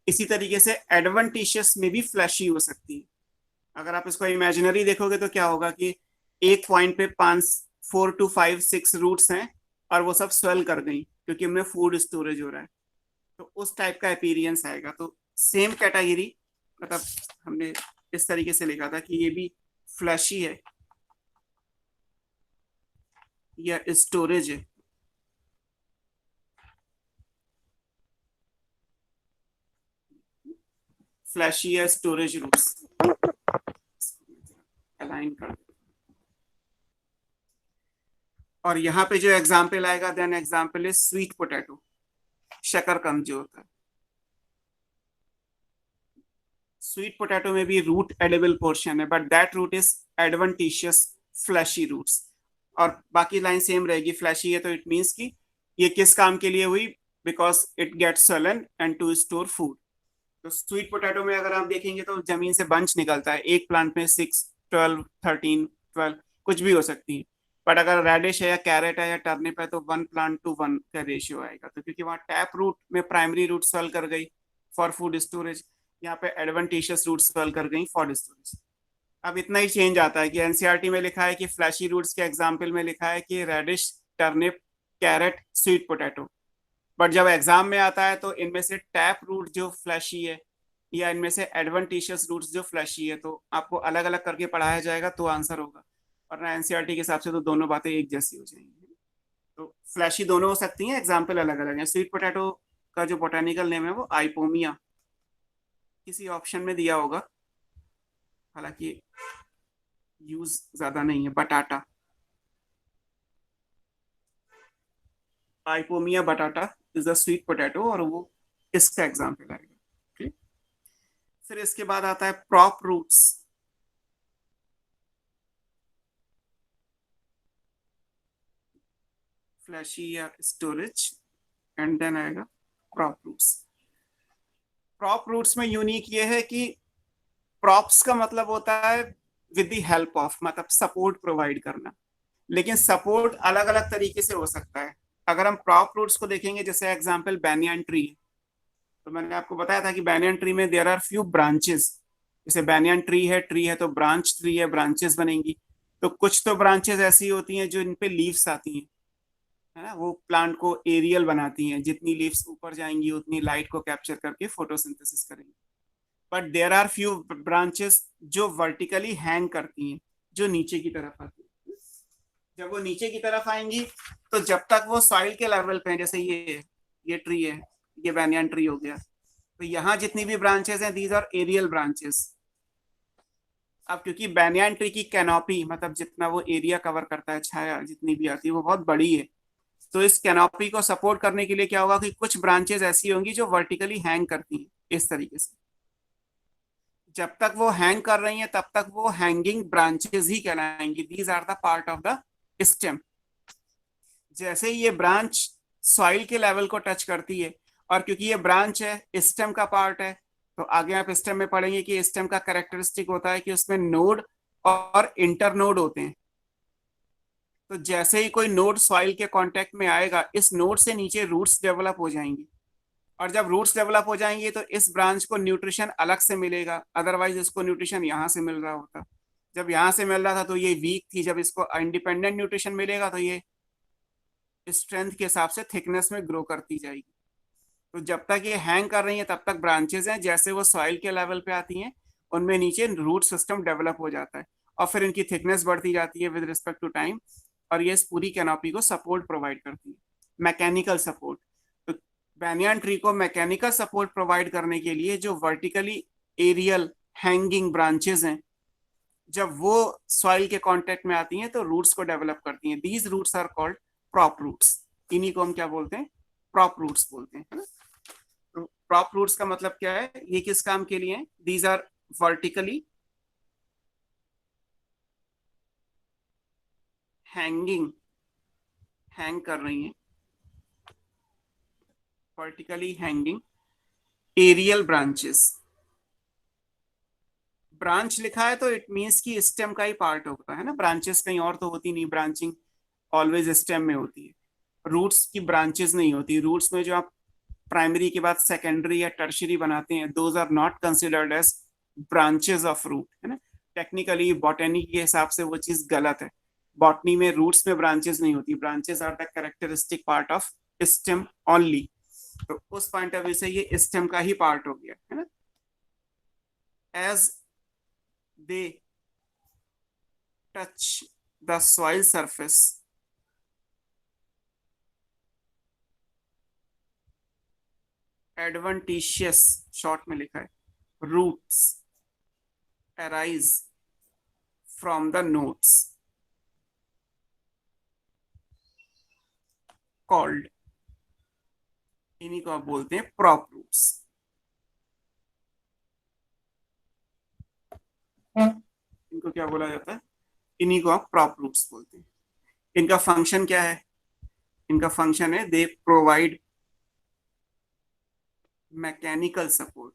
इसी तरीके से एडवेंटिशियस में भी फ्लैशी हो सकती है। अगर आप इसको इमेजिनरी देखोगे तो क्या होगा कि एक पॉइंट पे 4 to 5 6 रूट्स हैं और वो सब स्वेल कर गई क्योंकि उनमें फूड स्टोरेज हो रहा है, तो उस टाइप का अपीयरेंस आएगा। तो सेम कैटेगरी, मतलब हमने इस तरीके से लिखा था कि ये भी फ्लैशी है या स्टोरेज है। फ्लैशी या स्टोरेज रूट्स अलाइन कर देते। और यहाँ पे जो एग्जाम्पल आएगा, then example is sweet potato, शकरकंद जो होता है। स्वीट पोटैटो में भी रूट एडिबल पोर्शन है, but that root is adventitious fleshy roots. और बाकी लाइन सेम रहेगी, फ्लैशी है तो इट मीन्स कि ये किस काम के लिए हुई, because it gets swollen and to store food. तो स्वीट पोटैटो में अगर आप देखेंगे तो जमीन से बंच निकलता है, एक प्लांट में 6, 12, 13, 12 कुछ भी हो सकती है। बट अगर रेडिश है या कैरेट है या टर्निप है तो 1 plant to 1 का रेशियो आएगा। तो क्योंकि वहाँ टैप रूट में प्राइमरी रूट स्वेल कर गई फॉर फूड स्टोरेज, यहाँ पे एडवेंटिशियस रूट स्वेल कर गई फॉर स्टोरेज। अब इतना ही चेंज आता है कि एनसीईआरटी में लिखा है कि फ्लैशी रूट्स के एग्जाम्पल में लिखा है कि radish, turnip, carrot, sweet potato. But जब एग्जाम में आता है तो इनमें से टैप रूट जो फ्लैशी है या इनमें से एडवेंटिशियस रूट्स जो फ्लैशी है, तो आपको अलग अलग करके पढ़ाया जाएगा तो आंसर होगा। वरना एनसीईआरटी के हिसाब से तो दोनों बातें एक जैसी हो जाएंगी। तो फ्लैशी दोनों हो सकती हैं, एग्जाम्पल अलग अलग है। स्वीट पोटैटो का जो बोटानिकल नेम है वो आइपोमिया किसी ऑप्शन में दिया होगा, हालांकि यूज ज्यादा नहीं है। बटाटा, आइपोमिया बटाटा इज अ स्वीट पोटैटो, और वो इसका एग्जाम्पल आएगा। ठीक, फिर इसके बाद आता है प्रॉप रूट्स। फ्लैशी या स्टोरेज, एंड देन आएगा प्रॉप रूट्स। प्रॉप रूट्स में यूनिक ये है कि प्रॉप्स का मतलब होता है विद द हेल्प ऑफ, मतलब सपोर्ट प्रोवाइड करना। लेकिन सपोर्ट अलग अलग तरीके से हो सकता है। अगर हम प्रॉप रूट्स को देखेंगे, जैसे एग्जांपल बैनियन ट्री, तो मैंने आपको बताया था कि बैनियन ट्री में देयर आर फ्यू ब्रांचेस। जैसे बैनियन ट्री है तो ब्रांच ट्री है, ब्रांचेस बनेंगी। तो कुछ तो ब्रांचेस ऐसी होती हैं जो इन पे लीव्स आती हैं, है ना, वो प्लांट को एरियल बनाती हैं, जितनी लीव्स ऊपर जाएंगी उतनी लाइट को कैप्चर करके फोटोसिंथेसिस करेंगी। But there are few branches जो वर्टिकली हैंग करती हैं, जो नीचे की तरफ आती हैं। जब वो नीचे की तरफ आएंगी तो जब तक वो सॉइल के लेवल पे, जैसे ये ट्री है, ये बैनियन ट्री हो गया, तो यहाँ जितनी भी ब्रांचेस हैं दीज आर एरियल ब्रांचेस। अब क्योंकि बैनियन ट्री की कैनोपी, मतलब जितना वो एरिया कवर करता है, छाया जितनी भी आती है वो बहुत बड़ी है, तो इस कैनोपी को सपोर्ट करने के लिए क्या होगा कि कुछ ब्रांचेस ऐसी होंगी जो वर्टिकली हैंग करती हैं इस तरीके से। जब तक वो हैंग कर रही हैं तब तक वो हैंगिंग ब्रांचेस ही कहलाएंगी। These are the part of the stem. जैसे ही ये ब्रांच सॉइल के लेवल को टच करती है, और क्योंकि ये ब्रांच है, स्टेम का पार्ट है, तो आगे आप स्टेम में पढ़ेंगे कि स्टेम का कैरेक्टरिस्टिक होता है कि उसमें नोड और इंटरनोड होते हैं। तो जैसे ही कोई नोड सॉइल के कांटेक्ट में आएगा, इस नोड से नीचे रूट्स डेवलप हो जाएंगी, और जब रूट्स डेवलप हो जाएंगी तो इस ब्रांच को न्यूट्रिशन अलग से मिलेगा, अदरवाइज इसको न्यूट्रिशन यहाँ से मिल रहा होता। जब यहाँ से मिल रहा था तो ये वीक थी, जब इसको इंडिपेंडेंट न्यूट्रिशन मिलेगा तो ये स्ट्रेंथ के हिसाब से थिकनेस में ग्रो करती जाएगी। तो जब तक ये हैंग कर रही है तब तक ब्रांचेस हैं, जैसे वो सॉइल के लेवल पे आती हैं उनमें नीचे रूट सिस्टम डेवलप हो जाता है, और फिर इनकी थिकनेस बढ़ती जाती है विद रिस्पेक्ट टू टाइम, और ये इस पूरी कैनोपी को सपोर्ट प्रोवाइड करती है, मैकेनिकल सपोर्ट। तो बैनियन ट्री को मैकेनिकल सपोर्ट प्रोवाइड करने के लिए जो वर्टिकली एरियल हैंगिंग ब्रांचेस हैं, जब वो सॉइल के कांटेक्ट में आती हैं तो रूट्स को डेवलप करती हैं। These roots are called prop roots. इन्हीं को हम क्या बोलते हैं, प्रॉप रूट्स बोलते हैं, है ना। तो प्रॉप रूट्स का मतलब क्या है, ये किस काम के लिए है? These are vertically hanging, hang कर रही हैं, vertically hanging aerial branches. Branch लिखा है तो इट मींस कि स्टेम का ही पार्ट होता है ना, ब्रांचेस कहीं और तो होती नहीं, ब्रांचिंग ऑलवेज स्टेम में होती है। रूट्स की ब्रांचेस नहीं होती। रूट्स में जो आप प्राइमरी के बाद सेकेंडरी या टर्शियरी बनाते हैं, those are not considered as branches of root, है ना। टेक्निकली बॉटनी के हिसाब से वो चीज गलत है। बॉटनी में रूट्स में ब्रांचेस नहीं होती, branches are the characteristic part of stem only. तो उस पॉइंट ऑफ व्यू से ये स्टेम का ही पार्ट हो गया, है ना। As they touch the soil surface, adventitious short में लिखा है, roots arise from the nodes. Called, इन्हीं को आप बोलते हैं प्रॉप रूट्स। इनको क्या बोला जाता है? इन्हीं को आप प्रॉप रूट्स बोलते हैं। इनका फंक्शन क्या है? इनका फंक्शन है they provide mechanical support.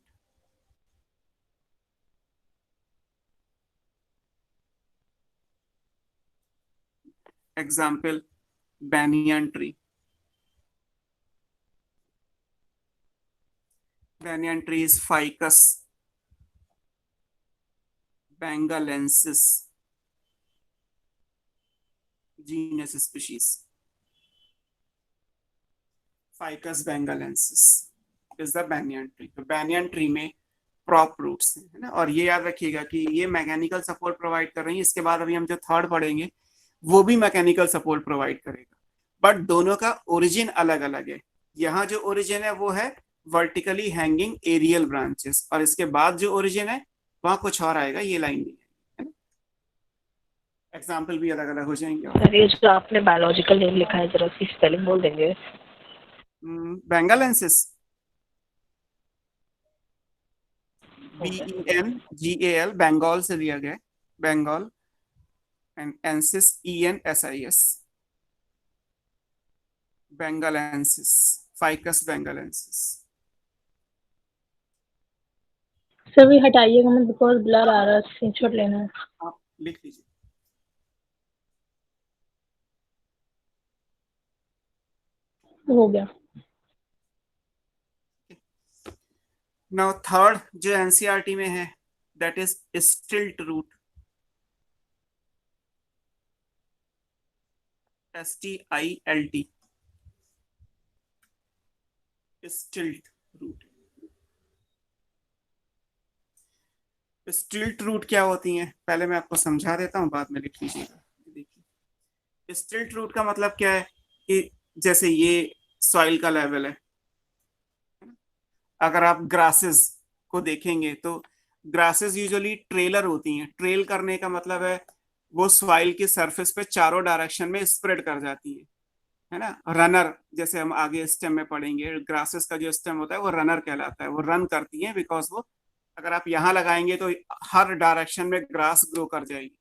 Example banyan tree. Banyan tree is Ficus bengalensis genus species. Ficus bengalensis is the banyan tree. तो banyan tree में prop roots है ना, और ये याद रखिएगा कि ये मैकेनिकल सपोर्ट प्रोवाइड कर रही है। इसके बाद अभी हम जो थर्ड पढ़ेंगे वो भी मैकेनिकल सपोर्ट प्रोवाइड करेगा, बट दोनों का ओरिजिन अलग अलग है। यहाँ जो ओरिजिन है वो है वर्टिकली हैंगिंग एरियल ब्रांचेस, और इसके बाद जो ओरिजिन है वहां कुछ और आएगा, ये लाइन नहीं है ना। एग्जाम्पल भी अलग अलग हो जाएंगे। सर ये जो आपने बायोलॉजिकल नेम लिखा है जरा उसकी स्पेलिंग बोल देंगे? बेंगालेंसिस, BENGAL, बंगाल से लिया गया, Bengal, and ensis ENSIS, benghalensis, ficus benghalensis. Sir भी हटाइएगा मत बिकॉज ब्लर आ रहा है, स्क्रीनशॉट लेना है। आप लिख लीजिए। हो गया। नाउ थर्ड जो एनसीईआरटी में है that is stilt root, STILT, stilt root. Stilt root क्या होती हैं पहले मैं आपको समझा देता हूं, बाद में लिख लीजिएगा। देखिए स्टिल्ट रूट का मतलब क्या है कि जैसे ये सॉइल का लेवल है, अगर आप ग्रासेस को देखेंगे तो ग्रासेस यूजुअली ट्रेलर होती हैं। ट्रेल करने का मतलब है वो सॉइल की सरफेस पे चारों डायरेक्शन में स्प्रेड कर जाती है ना। रनर जैसे हम आगे स्टेम में पढ़ेंगे, ग्रासेस का जो स्टेम होता है वो रनर कहलाता है, वो रन करती है बिकॉज वो अगर आप यहाँ लगाएंगे तो हर डायरेक्शन में ग्रास ग्रो कर जाएगी।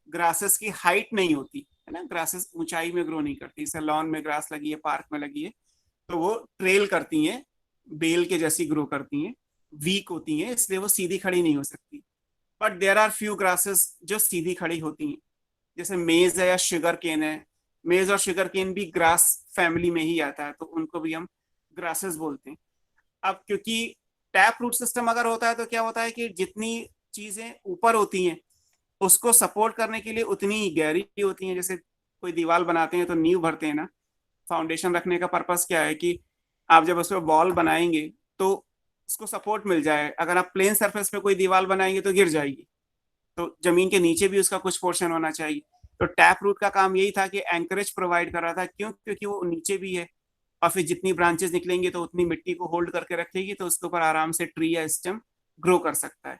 ग्रासेस की हाइट नहीं होती है ना, ग्रासेस ऊंचाई में ग्रो नहीं करती। जैसे लॉन में ग्रास लगी है, पार्क में लगी है, तो वो ट्रेल करती हैं, बेल के जैसी ग्रो करती हैं, वीक होती हैं, इसलिए वो सीधी खड़ी नहीं हो सकती। But there are few grasses जो सीधी खड़ी होती हैं, जैसे मेज है या शुगर केन है। मेज और शुगर केन भी ग्रास फैमिली में ही आता है, तो उनको भी हम ग्रासेस बोलते हैं। अब क्योंकि टैप रूट सिस्टम अगर होता है तो क्या होता है कि जितनी चीजें ऊपर होती हैं उसको सपोर्ट करने के लिए उतनी ही गहरी होती हैं। जैसे कोई दीवार बनाते हैं तो नींव भरते हैं ना, फाउंडेशन रखने का पर्पस क्या है कि आप जब उस पर वॉल बनाएंगे तो उसको सपोर्ट मिल जाए। अगर आप प्लेन सरफेस पे कोई दीवार बनाएंगे तो गिर जाएगी, तो जमीन के नीचे भी उसका कुछ पोर्शन होना चाहिए। तो टैप रूट का काम यही था कि एंकरेज प्रोवाइड कर रहा था, क्यों? क्योंकि वो नीचे भी है और फिर जितनी ब्रांचेस निकलेंगी तो उतनी मिट्टी को होल्ड करके रखेगी, तो उसके ऊपर आराम से ट्री या स्टेम ग्रो कर सकता है।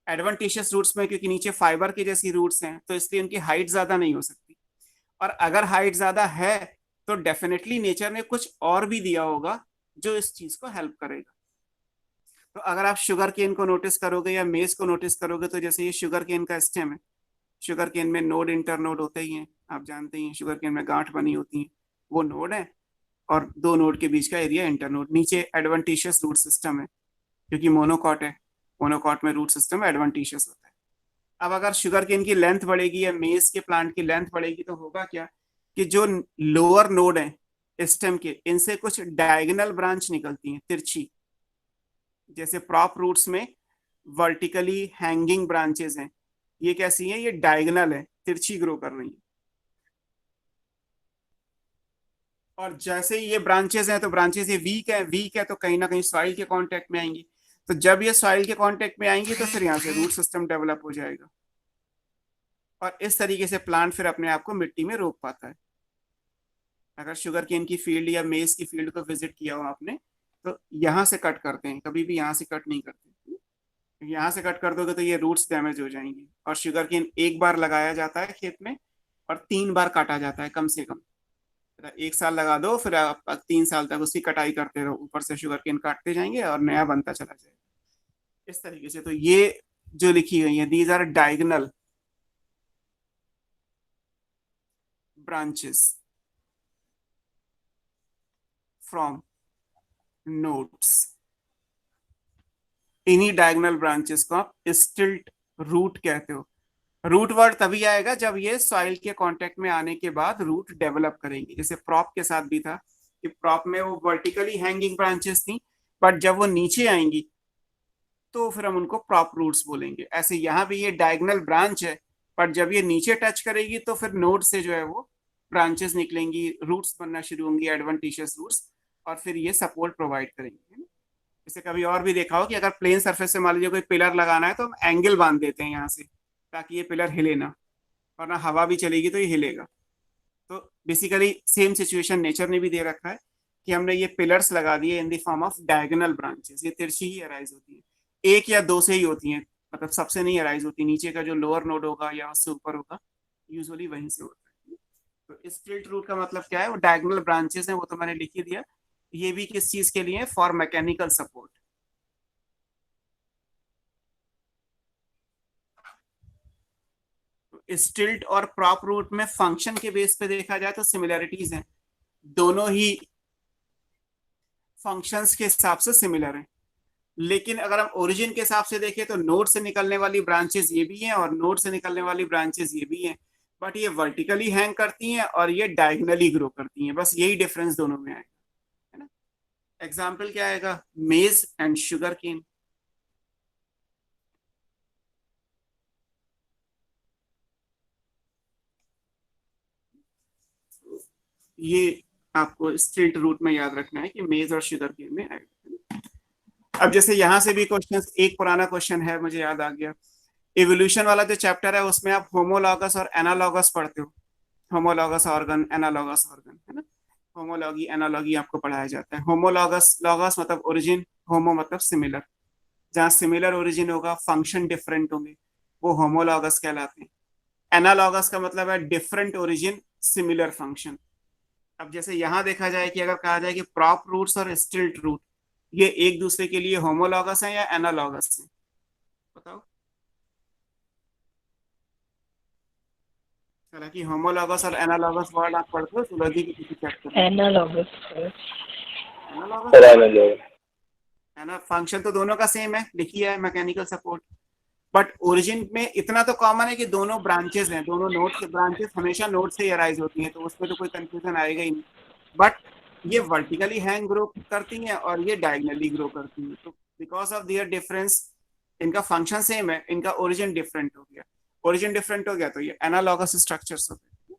एडवेंटिशियस रूट्स में क्योंकि नीचे फाइबर की जैसी रूट्स हैं तो इसलिए उनकी हाइट ज्यादा नहीं हो सकती, और अगर हाइट ज्यादा है तो डेफिनेटली नेचर ने कुछ और भी दिया होगा जो इस चीज को हेल्प करेगा। तो अगर आप शुगर केन को नोटिस करोगे या मेज को नोटिस करोगे तो जैसे ये शुगर केन का स्टेम है, शुगर केन में नोड इंटर नोड होते ही हैं, आप जानते ही हैं शुगर केन में गांठ बनी होती है, वो नोड है, और दो नोड के बीच का एरिया इंटर नोड। नीचे एडवेंटिशियस रूट सिस्टम है क्योंकि मोनोकॉट है, मोनोकॉट में रूट सिस्टम एडवेंटिशियस होता है। अब अगर शुगर केन की लेंथ बढ़ेगी या मेज के प्लांट की लेंथ बढ़ेगी तो होगा क्या कि जो लोअर नोड है स्टेम के, इनसे कुछ डायगोनल ब्रांच निकलती हैं तिरछी। जैसे प्रॉप रूट्स में वर्टिकली हैंगिंग ब्रांचेस हैं, ये कैसी हैं? ये डायगोनल है, तिरछी ग्रो कर रही है। और जैसे ये ब्रांचेस हैं तो ब्रांचेस ये वीक है तो कहीं ना कहीं सॉइल के कांटेक्ट में आएंगी। तो जब ये सॉइल के कांटेक्ट में आएंगी तो फिर यहाँ से रूट सिस्टम डेवलप हो जाएगा, और इस तरीके से प्लांट फिर अपने आप को मिट्टी में रोक पाता है। अगर शुगर केन की फील्ड या मेज की फील्ड को विजिट किया हो आपने तो यहाँ से कट करते हैं, कभी भी यहाँ से कट नहीं करते। यहाँ से कट कर दोगे तो ये रूट्स डैमेज हो जाएंगी। और शुगर केन एक बार लगाया जाता है खेत में और 3 बार काटा जाता है कम से कम, 1 साल लगा दो, फिर आप 3 साल तक उसकी कटाई करते रहो, ऊपर से शुगर केन काटते जाएंगे और नया बनता चला जाएगा इस तरीके से। तो ये जो लिखी हुई है, these are diagonal branches from nodes. इन्हीं डायगोनल ब्रांचेस को आप स्टिल्ट रूट कहते हो। रूट वर्ड तभी आएगा जब ये सॉइल के कांटेक्ट में आने के बाद रूट डेवलप करेंगे। जैसे प्रॉप के साथ भी था कि प्रॉप में वो वर्टिकली हैंगिंग ब्रांचेस थी, बट जब वो नीचे आएंगी तो फिर हम उनको प्रॉप रूट्स बोलेंगे। ऐसे यहाँ भी ये डायगोनल ब्रांच है, पर जब ये नीचे टच करेगी तो फिर नोड से जो है वो ब्रांचेस निकलेंगी, रूट्स बनना शुरू होंगी, एडवेंटिशियस रूट्स, और फिर ये सपोर्ट प्रोवाइड करेंगे, है ना। जैसे कभी और भी देखा हो कि अगर प्लेन सरफेस से मान लीजिए कोई पिलर लगाना है तो हम एंगल बांध देते हैं यहाँ से, ताकि ये पिलर हिले ना, वरना हवा भी चलेगी तो ये हिलेगा। तो बेसिकली सेम सिचुएशन नेचर ने भी दे रखा है कि हमने ये पिलर्स लगा दिए in the form of diagonal branches. ये तिरछी ही अराइज होती है, एक या दो से ही होती हैं, मतलब सबसे नहीं अराइज होती। नीचे का जो लोअर नोड होगा या उससे ऊपर होगा, यूजुअली वहीं से होता है। तो स्प्लिट रूट का मतलब क्या है, वो डायगोनल ब्रांचेस हैं, वो तो मैंने लिख ही दिया। ये भी किस चीज के लिए, फॉर मैकेनिकल सपोर्ट। स्टिल्ट और प्रॉप रूट में फंक्शन के बेस पे देखा जाए तो सिमिलरिटीज हैं, दोनों ही फंक्शंस के हिसाब से सिमिलर हैं। लेकिन अगर हम ओरिजिन के हिसाब से देखें तो नोड से निकलने वाली ब्रांचेस ये भी हैं और नोड से निकलने वाली ब्रांचेस ये भी हैं, बट ये वर्टिकली हैंग करती हैं और ये डायगोनली ग्रो करती हैं। बस यही डिफरेंस दोनों में आएगा, है ना। एग्जाम्पल क्या आएगा, मेज एंड शुगर केन। ये आपको स्ट्रेट रूट में याद रखना है कि मेज और शुगर केन में आएगा। अब जैसे यहां से भी क्वेश्चन, एक पुराना क्वेश्चन है, मुझे याद आ गया। इवोल्यूशन वाला जो चैप्टर है उसमें आप होमोलॉगस और एनालॉगस पढ़ते हो। होमोलॉगस ऑर्गन, एनालॉगस ऑर्गन, है ना। होमोलॉगी एनालॉगी आपको पढ़ाया जाता है। होमोलॉगस, लॉगस मतलब ओरिजिन, होमो मतलब सिमिलर। जहां सिमिलर ओरिजिन होगा, फंक्शन डिफरेंट होंगे, वो होमोलॉगस कहलाते हैं। एनालॉगस का मतलब है डिफरेंट ओरिजिन, सिमिलर फंक्शन। अब जैसे यहां देखा जाए कि अगर कहा जाए कि प्रॉप रूट्स और स्टिल्ट रूट ये एक दूसरे के लिए होमोलॉगस है या एनालॉगस है, बताओ। हालांकि होमोलॉगस और एनालॉगस वर्ड आप पढ़ते हो फिलोलॉजी के किसी चैप्टर में। एनालॉगस। एनालॉगस एनालॉगस है ना, फंक्शन तो दोनों का सेम है, लिखी है मैकेनिकल सपोर्ट, बट ओरिजिन में इतना तो कॉमन है कि दोनों ब्रांचेस हैं, दोनों नोड से, ब्रांचेस हमेशा नोड से ही अराइज होती हैं, तो उसमें तो कोई कंफ्यूजन आएगा ही नहीं। बट ये वर्टिकली हैंग ग्रो करती हैं और ये डायगनली ग्रो करती हैं, तो बिकॉज ऑफ दियर डिफरेंस इनका फंक्शन सेम है, इनका ओरिजिन डिफरेंट हो गया। ओरिजिन डिफरेंट हो गया तो ये एनालॉगस स्ट्रक्चर्स हो गए।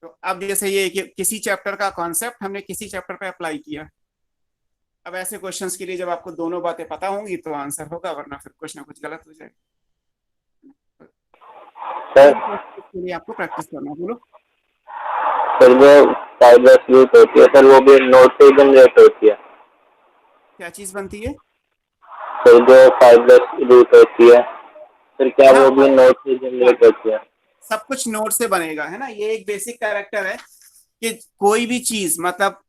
तो अब जैसे ये कि किसी चैप्टर का कॉन्सेप्ट हमने किसी चैप्टर पे अप्लाई किया। अब ऐसे क्वेश्चंस के लिए जब आपको दोनों बातें पता होंगी तो आंसर होगा, वरना फिर कुछ ना कुछ गलत हो जाएगा। सर। के लिए आपको प्रैक्टिस करना, बोलो। सर जो फाइबरस रूट होती है सर, वो भी नोड से ही जनरेट होती है। क्या चीज बनती है? सर जो फाइबरस रूट होती है सर, क्या हाँ, वो भी नोड से जनरेट होती है? सब कुछ नोड से बनेगा, है ना। ये एक बेसिक कैरेक्टर है कि कोई भी चीज, मतलब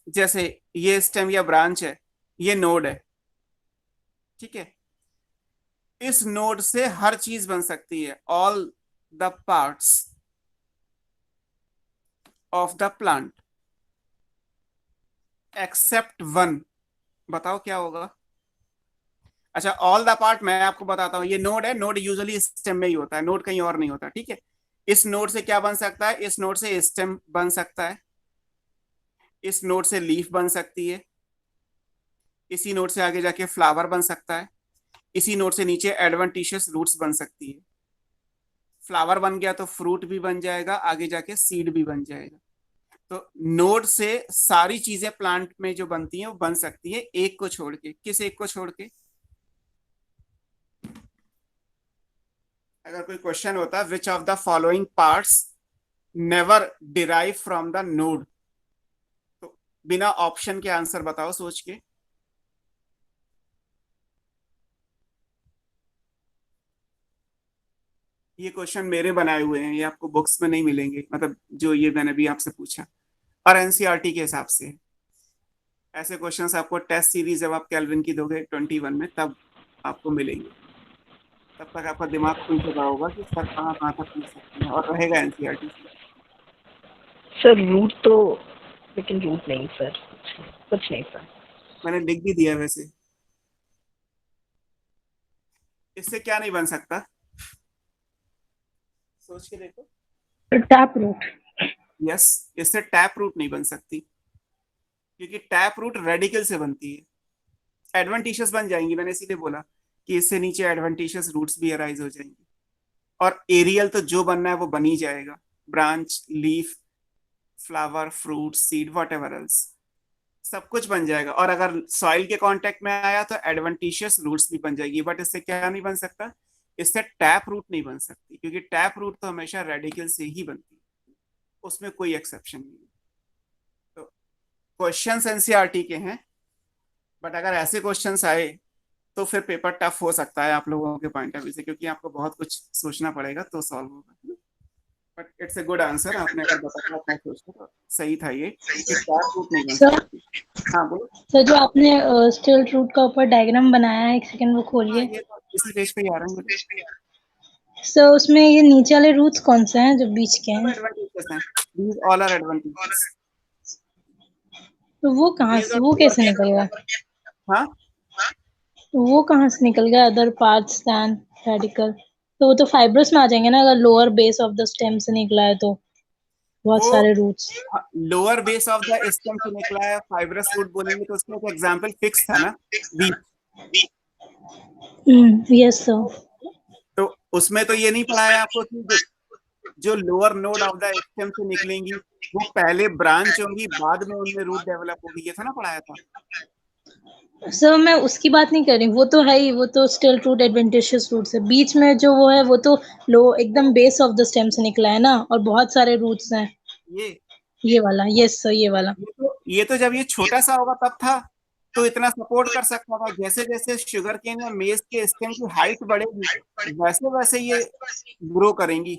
जैसे ये स्टेम या ब्रांच है, ये नोड है, ठीक है। इस नोड से हर चीज बन सकती है, all the parts of the plant except one. बताओ क्या होगा। अच्छा, ऑल द पार्ट मैं आपको बताता हूँ। ये नोड है, नोड यूजुअली स्टेम में ही होता है, नोड कहीं और नहीं होता, ठीक है। इस नोड से क्या बन सकता है, इस नोड से स्टेम बन सकता है, इस नोड से लीफ बन सकती है, इसी नोड से आगे जाके फ्लावर बन सकता है, इसी नोड से नीचे एडवेंटिशियस रूट्स बन सकती है। फ्लावर बन गया तो फ्रूट भी बन जाएगा, आगे जाके सीड भी बन जाएगा। तो नोड से सारी चीजें प्लांट में जो बनती हैं वो बन सकती है, एक को छोड़ के। किस एक को छोड़ के? अगर कोई क्वेश्चन होता which of the following parts never derive from the node, तो बिना ऑप्शन के आंसर बताओ सोच के। ये क्वेश्चन मेरे बनाए हुए हैं, ये आपको बुक्स में नहीं मिलेंगे, मतलब जो ये मैंने भी आपसे पूछा। और एनसीईआरटी के हिसाब से। ऐसे क्वेश्चंस आपको टेस्ट सीरीज जब आप केल्विन की दोगे 21 में तब आपको मिलेंगे। तब तक आपका दिमाग खुल चुका होगा कि सर कहाँ कहाँ तक पूछ सकते हैं और रहेगा एनसीईआरटी से। सर रूट तो, लेकिन रूट नहीं सर, कुछ नहीं सर। मैंने लिख भी दिया वैसे। इससे क्या नहीं बन सकता, सोच के देखो। Tap root. यस, इससे टैप रूट नहीं बन सकती, क्योंकि टैप रूट रेडिकल से बनती है। एडवेंटिशियस बन जाएंगी, मैंने इसीलिए बोला कि इससे नीचे एडवेंटिशियस रूट्स भी अराइज हो जाएंगी। और एरियल तो जो बनना है वो बन ही जाएगा, branch, leaf, flower, fruit, seed, what ever else, सब कुछ बन जाएगा। और अगर सॉइल के कांटेक्ट में आया तो एडवेंटिशियस रूट्स भी बन जाएगी। बट इससे क्या नहीं बन सकता, इससे टैप रूट नहीं बन सकती, क्योंकि टैप रूट तो हमेशा रेडिकल से ही बनती है, उसमें कोई एक्सेप्शन नहीं है। तो क्वेश्चंस एनसीईआरटी के हैं, बट अगर ऐसे क्वेश्चंस आए तो फिर पेपर टफ हो सकता है आप लोगों के पॉइंट ऑफ व्यू से, क्योंकि आपको बहुत कुछ सोचना पड़ेगा तो सॉल्व होगा। But it's a good answer, आपने अगर बताया अपना सोचना तो सही था ये कि टैप रूट नहीं बन सर सकती। हाँ बोलो। सर, जो आपने स्टिल रूट का ऊपर डायग्राम बनाया है, एक सेकंड वो हाँ, खोलिए। ये तो इसी पेज पे ही आ रहा है। सर उसमें ये नीचे वाले रूट्स कौन से हैं जो बीच के सब हैं? एडवांटेजेस हैं, दीज ऑल आर एडवांटेजेस। तो वो कहाँ से, वो कैसे निकल गया? हाँ, वो कहाँ से निकल गया? अदर पार्ट्स दैन रेडिकल, तो वो तो फाइब्रस में आ जाएंगे ना, अगर lower base of the stem से निकला है तो बहुत वो सारे roots. Lower base of the stem से निकला है, फाइब्रस रूट बोलेंगे तो उसका एक एग्जांपल फिक्स था ना, वीट। Yes sir. तो उसमें तो ये नहीं पढ़ाया आपको कि जो lower node of the stem से निकलेंगी वो पहले ब्रांच होंगी, बाद में उनमें रूट डेवलप होगी, ये था ना पढ़ाया था। सर मैं उसकी बात नहीं कर रही, वो तो है ही, वो तो स्टिल रूट एडवेंटिशियस रूट से बीच में जो वो है वो तो लो एकदम बेस ऑफ द स्टेम से निकला है ना, और बहुत सारे रूट्स हैं। ये ये वाला, यस सर, ये वाला। ये तो जब ये छोटा सा होगा तब था, तो इतना सपोर्ट कर सकता था। जैसे जैसे शुगर केन या मेज के स्टेम की हाइट बढ़ेगी वैसे वैसे ये ग्रो करेंगी।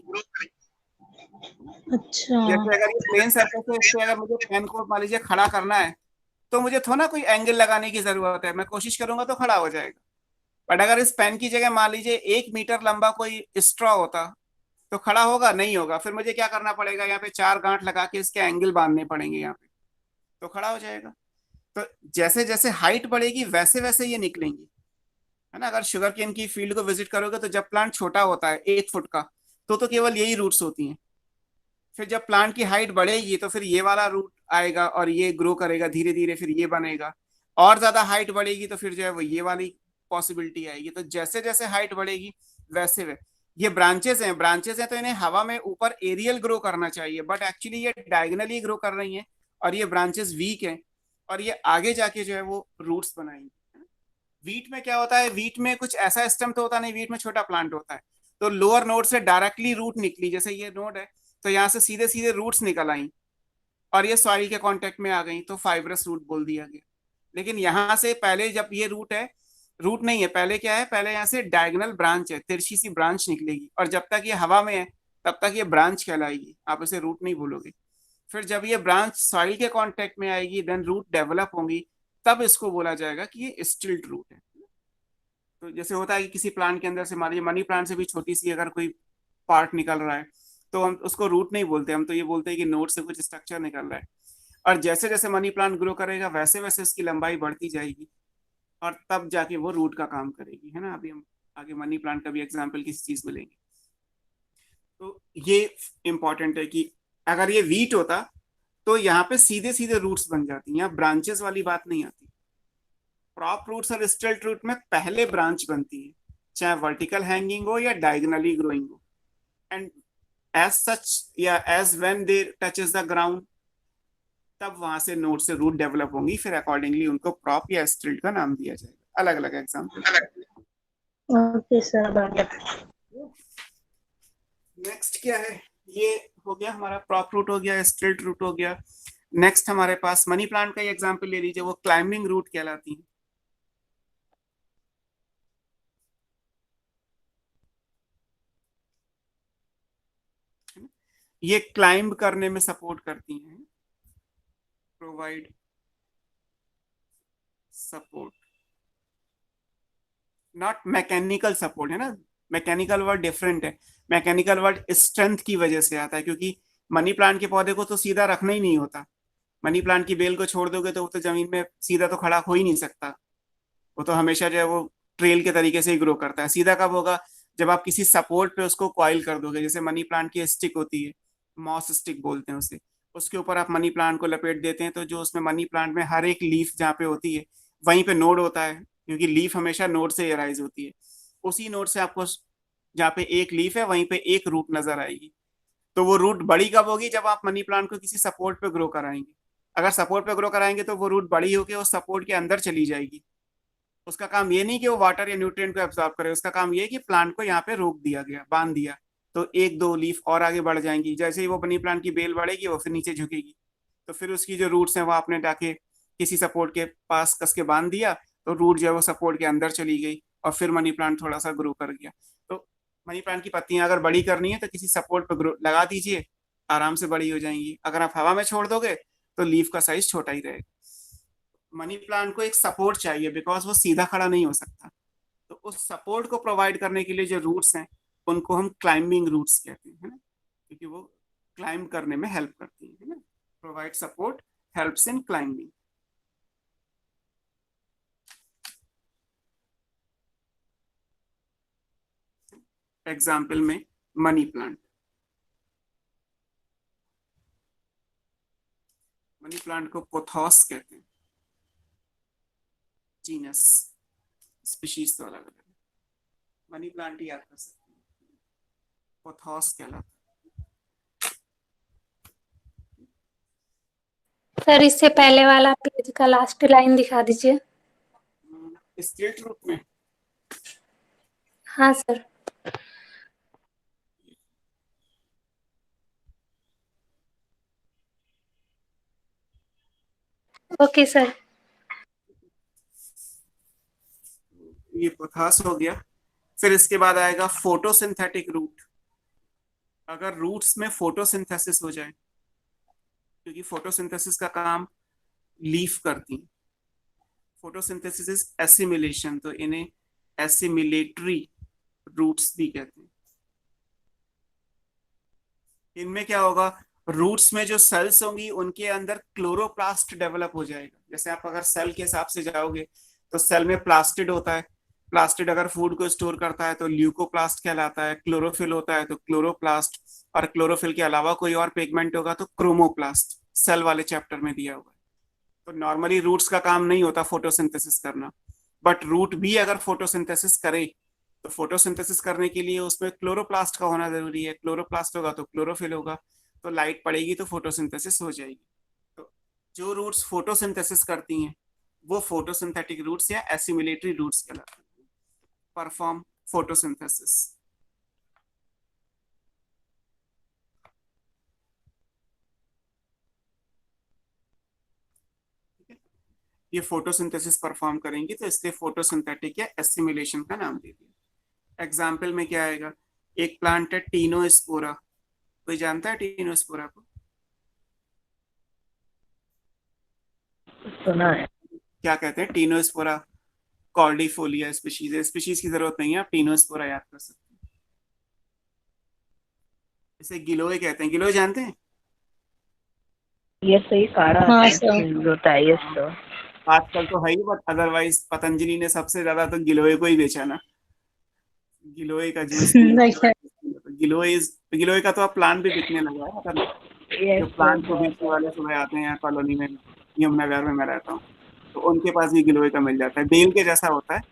अच्छा। जैसे अगर ये प्लेन सरफेस है, इस पे अगर मुझे पेन को मान लीजिए खड़ा करना है तो मुझे थोड़ा ना कोई एंगल लगाने की जरूरत है, मैं कोशिश करूंगा तो खड़ा हो जाएगा। बट अगर इस पेन की जगह मान लीजिए 1 मीटर लंबा कोई स्ट्रॉ होता तो खड़ा होगा नहीं होगा, फिर मुझे क्या करना पड़ेगा, यहाँ पे 4 गांठ लगा के इसके एंगल बांधने पड़ेंगे यहाँ पे, तो खड़ा हो जाएगा। तो जैसे जैसे हाइट बढ़ेगी वैसे वैसे ये निकलेंगी, है ना। अगर शुगर केन की फील्ड को विजिट करोगे तो जब प्लांट छोटा होता है 1 फुट का तो केवल यही रूट्स होती हैं। फिर जब प्लांट की हाइट बढ़ेगी तो फिर ये वाला रूट आएगा और ये ग्रो करेगा धीरे धीरे, फिर ये बनेगा। और ज्यादा हाइट बढ़ेगी तो फिर जो है वो ये वाली पॉसिबिलिटी आएगी। तो जैसे जैसे हाइट बढ़ेगी वैसे वे ये ब्रांचेस हैं तो इन्हें हवा में ऊपर एरियल ग्रो करना चाहिए, बट एक्चुअली ये डायगनली ग्रो कर रही हैं और ये ब्रांचेस वीक हैं और ये आगे जाके जो है वो रूट्स बनाएंगी। वीट में क्या होता है, वीट में कुछ ऐसा स्टेम तो होता नहीं, वीट में छोटा प्लांट होता है। तो लोअर नोड से डायरेक्टली रूट निकली, जैसे ये नोड है तो यहाँ से सीधे सीधे रूट्स निकल आई और ये सॉइल के कांटेक्ट में आ गई तो फाइब्रस रूट बोल दिया गया। लेकिन यहाँ से पहले जब ये रूट है, रूट नहीं है, पहले क्या है, पहले यहाँ से डायगोनल ब्रांच है, तिरछी सी ब्रांच निकलेगी और जब तक ये हवा में है तब तक ये ब्रांच कहलाएगी, आप इसे रूट नहीं बोलोगे। फिर जब ये ब्रांच सॉइल के कांटेक्ट में आएगी देन रूट डेवलप होंगी, तब इसको बोला जाएगा कि ये स्टिल्ट रूट है। तो जैसे होता है कि किसी प्लांट के अंदर से मान लीजिए मनी प्लांट से भी छोटी सी अगर कोई पार्ट निकल रहा है तो हम उसको रूट नहीं बोलते, हम तो ये बोलते हैं कि नोड से कुछ स्ट्रक्चर निकल रहा है। और जैसे जैसे मनी प्लांट ग्रो करेगा वैसे वैसे उसकी लंबाई बढ़ती जाएगी और तब जाके वो रूट का काम करेगी, है ना। अभी हम आगे मनी प्लांट का भी एग्जाम्पल किसी चीज में लेंगे। तो ये इंपॉर्टेंट है कि अगर ये वीट होता तो यहाँ पे सीधे सीधे रूट्स बन जाती, यहाँ ब्रांचेस वाली बात नहीं आती। प्रॉप रूट्स और स्टिल्ट रूट में पहले ब्रांच बनती है, चाहे वर्टिकल हैंगिंग हो या डायगोनली ग्रोइंग हो, एंड एज सच या as when they touches the ground तब वहां से नोड से रूट डेवलप होंगी, फिर अकॉर्डिंगली उनको प्रॉप या स्टिल्ट का नाम दिया जाएगा। अलग अलग एग्जाम्पल। Okay sir. नेक्स्ट क्या है, ये हो गया हमारा प्रॉप रूट हो गया, स्टिल्ट रूट हो गया। नेक्स्ट हमारे पास मनी प्लांट का एग्जाम्पल ले लीजिए, वो क्लाइंबिंग रूट कहलाती है। ये क्लाइंब करने में सपोर्ट करती हैं। Provide support, not mechanical support, है ना, मैकेनिकल वर्ड डिफरेंट है। मैकेनिकल वर्ड स्ट्रेंथ की वजह से आता है, क्योंकि मनी प्लांट के पौधे को तो सीधा रखना ही नहीं होता। मनी प्लांट की बेल को छोड़ दोगे तो वो तो जमीन में सीधा तो खड़ा हो ही नहीं सकता, वो तो हमेशा जो है वो ट्रेल के तरीके से ही ग्रो करता है। सीधा कब होगा, जब आप किसी सपोर्ट पे उसको कॉइल कर दोगे। जैसे मनी प्लांट की स्टिक होती है, मॉस स्टिक बोलते हैं उसे, उसके ऊपर आप मनी प्लांट को लपेट देते हैं, तो जो उसमें मनी प्लांट में हर एक लीफ जहाँ पे होती है वहीं पे नोड होता है, क्योंकि लीफ हमेशा नोड से अराइज होती है। उसी नोड से आपको जहाँ पे एक लीफ है वहीं पे एक रूट नजर आएगी। तो वो रूट बड़ी कब होगी, जब आप मनी प्लांट को किसी सपोर्ट पे ग्रो कराएंगे। अगर सपोर्ट पे ग्रो कराएंगे तो वो रूट बड़ी होकर उस सपोर्ट के अंदर चली जाएगी। उसका काम ये नहीं कि वो वाटर या न्यूट्रिएंट को एब्जॉर्ब करे, उसका काम ये कि प्लांट को यहाँ पे रोक दिया गया, बांध दिया, तो एक दो लीफ और आगे बढ़ जाएंगी। जैसे ही वो मनी प्लांट की बेल बढ़ेगी वो फिर नीचे झुकेगी, तो फिर उसकी जो रूट्स हैं वो आपने जाके किसी सपोर्ट के पास कस के बांध दिया, तो रूट जो है वो सपोर्ट के अंदर चली गई और फिर मनी प्लांट थोड़ा सा ग्रो कर गया। तो मनी प्लांट की पत्तियां अगर बड़ी करनी है तो किसी सपोर्ट पर ग्रो लगा दीजिए, आराम से बड़ी हो जाएंगी। अगर आप हवा में छोड़ दोगे तो लीफ का साइज छोटा ही रहेगा। मनी प्लांट को एक सपोर्ट चाहिए, बिकॉज वो सीधा खड़ा नहीं हो सकता। तो उस सपोर्ट को प्रोवाइड करने के लिए जो रूट्स हैं उनको हम क्लाइंबिंग रूट्स कहते हैं, है ना, क्योंकि वो क्लाइंब करने में हेल्प करती है ना। Provide support helps in climbing. Example में मनी प्लांट, मनी प्लांट को पोथॉस कहते हैं, जीनस, स्पीशीज तो अलग अलग है। मनी प्लांट ही याद कर सकते हैं, पोथॉस कहलाता है। सर इससे पहले वाला पेज का लास्ट लाइन दिखा दीजिए। स्ट्रेट रूट में, हाँ सर। Okay sir. ये पोथास हो गया। फिर इसके बाद आएगा फोटोसिंथेटिक रूट। अगर रूट्स में फोटोसिंथेसिस हो जाए, क्योंकि फोटोसिंथेसिस का काम लीफ करती है, फोटोसिंथेसिस इज एसिमिलेशन, तो इन्हें एसिमिलेटरी रूट्स भी कहते हैं। इनमें क्या होगा, रूट्स में जो सेल्स होंगी उनके अंदर क्लोरोप्लास्ट डेवलप हो जाएगा। जैसे आप अगर सेल के हिसाब से जाओगे तो सेल में प्लास्टिड होता है, प्लास्टिड अगर फूड को स्टोर करता है तो ल्यूकोप्लास्ट कहलाता है, क्लोरोफिल होता है तो क्लोरोप्लास्ट, और क्लोरोफिल के अलावा कोई और पिगमेंट होगा तो क्रोमोप्लास्ट, सेल वाले चैप्टर में दिया हुआ है। तो नॉर्मली रूट्स का काम नहीं होता फोटोसिंथेसिस करना, बट रूट भी अगर फोटोसिंथेसिस करे तो फोटोसिंथेसिस करने के लिए उसमें क्लोरोप्लास्ट का होना जरूरी है। क्लोरोप्लास्ट होगा तो क्लोरोफिल होगा, तो लाइट पड़ेगी तो फोटोसिंथेसिस हो जाएगी। तो जो रूट्स फोटोसिंथेसिस करती हैं वो फोटोसिंथेटिक रूट्स या एसिमिलेटरी रूट्स कहलाते हैं, परफॉर्म फोटोसिंथेसिस। ये फोटोसिंथेसिस परफॉर्म करेंगी तो इसलिए फोटोसिंथेटिक या एसिमिलेशन का नाम दे दिया। एग्जाम्पल में क्या आएगा, एक प्लांट है टीनोस्पोरा। कोई जानता है टीनोस्पोरा को? सुना है। क्या कहते हैं, टीनोस्पोरा कॉर्डिफोलिया स्पीशीज है। स्पीशीज की जरूरत नहीं है, आप टीनोस्पोरा याद कर सकते हैं। इसे गिलोय कहते हैं। गिलोय जानते हैं? ये सही काढ़ा हाँ होता है ये तो। आजकल तो है ही, बट अदरवाइज पतंजलि ने सबसे ज्यादा तो गिलोय को ही बेचा ना, गिलोय का जूस। गिलोय का तो अब प्लांट भी बिकने लगा है, मतलब जो प्लांट को बेचने वाले सुबह आते हैं कॉलोनी में, यमुनानगर में मैं रहता हूँ, तो उनके पास भी गिलोय का मिल जाता है। बेल के जैसा होता है,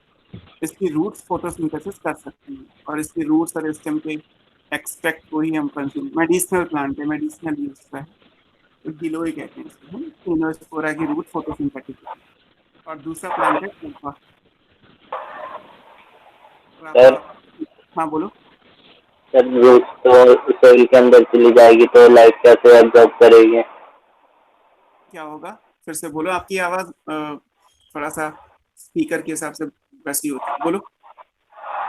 इसकी रूट्स फोटोसिंथेसिस कर सकती हैं और इसकी रूट्स और स्टेम के एक्सट्रैक्ट को ही हम कंज्यूम, मेडिसिनल प्लांट है, मेडिसिनल यूज का है, तो गिलोय कहते हैं इसको। टीनोस्पोरा की रूट फोटोसिंथेटिक है। और दूसरा प्लांट है कल्पा। हाँ बोलो। सर रूट तो सोइल के अंदर चली जाएगी तो लाइट कैसे एब्जॉर्ब करेगी? क्या होगा, फिर से बोलो, आपकी आवाज थोड़ा सा स्पीकर के हिसाब से वैसी होती है, बोलो।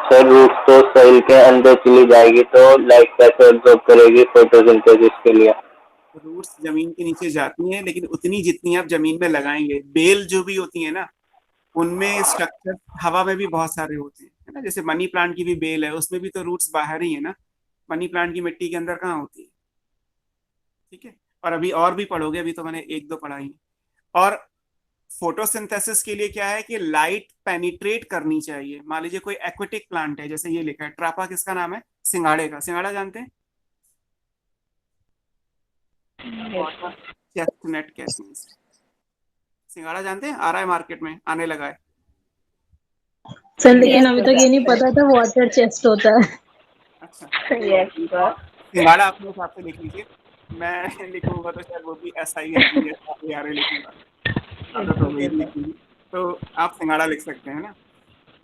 सर रूट तो सोइल के अंदर चली जाएगी तो लाइट कैसे एब्जॉर्ब करेगी फोटोसिंथेसिस के लिए? रूट्स जमीन के नीचे जाती हैं, लेकिन उतनी जितनी आप जमीन में लगाएंगे। बेल जो भी होती है ना, उनमें स्ट्रक्चर हवा में भी बहुत सारे होते हैं, है ना। जैसे मनी प्लांट की भी बेल है, उसमें भी तो रूट्स बाहर ही है ना। मनी प्लांट की मिट्टी के अंदर कहाँ होती है? ठीक है। और अभी और भी पढ़ोगे, अभी तो मैंने एक दो पढ़ाई है। और फोटोसिंथेसिस के लिए क्या है कि लाइट पेनिट्रेट करनी चाहिए। मान लीजिए कोई एक्वेटिक प्लांट है, जैसे ये लिखा है ट्रापा, किसका नाम है? सिंघाड़े का। सिंघाड़ा जानते हैं? वाटर चेस्टनट कहते हैं इसे। सिंघाड़ा जानते हैं? आ रहा है मार्केट में, आने लगा है। सर लेकिन अभी तक ये नहीं पता था वाटर चेस्ट होता है। अच्छा, यस सर। सिंघाड़ा अपने हिसाब से लिख लीजिए। मैं लिखूंगा तो शायद वो भी SINGHARA लिखूंगा, आदत हो गई लिखने की। तो आप सिंघाड़ा लिख सकते हैं ना।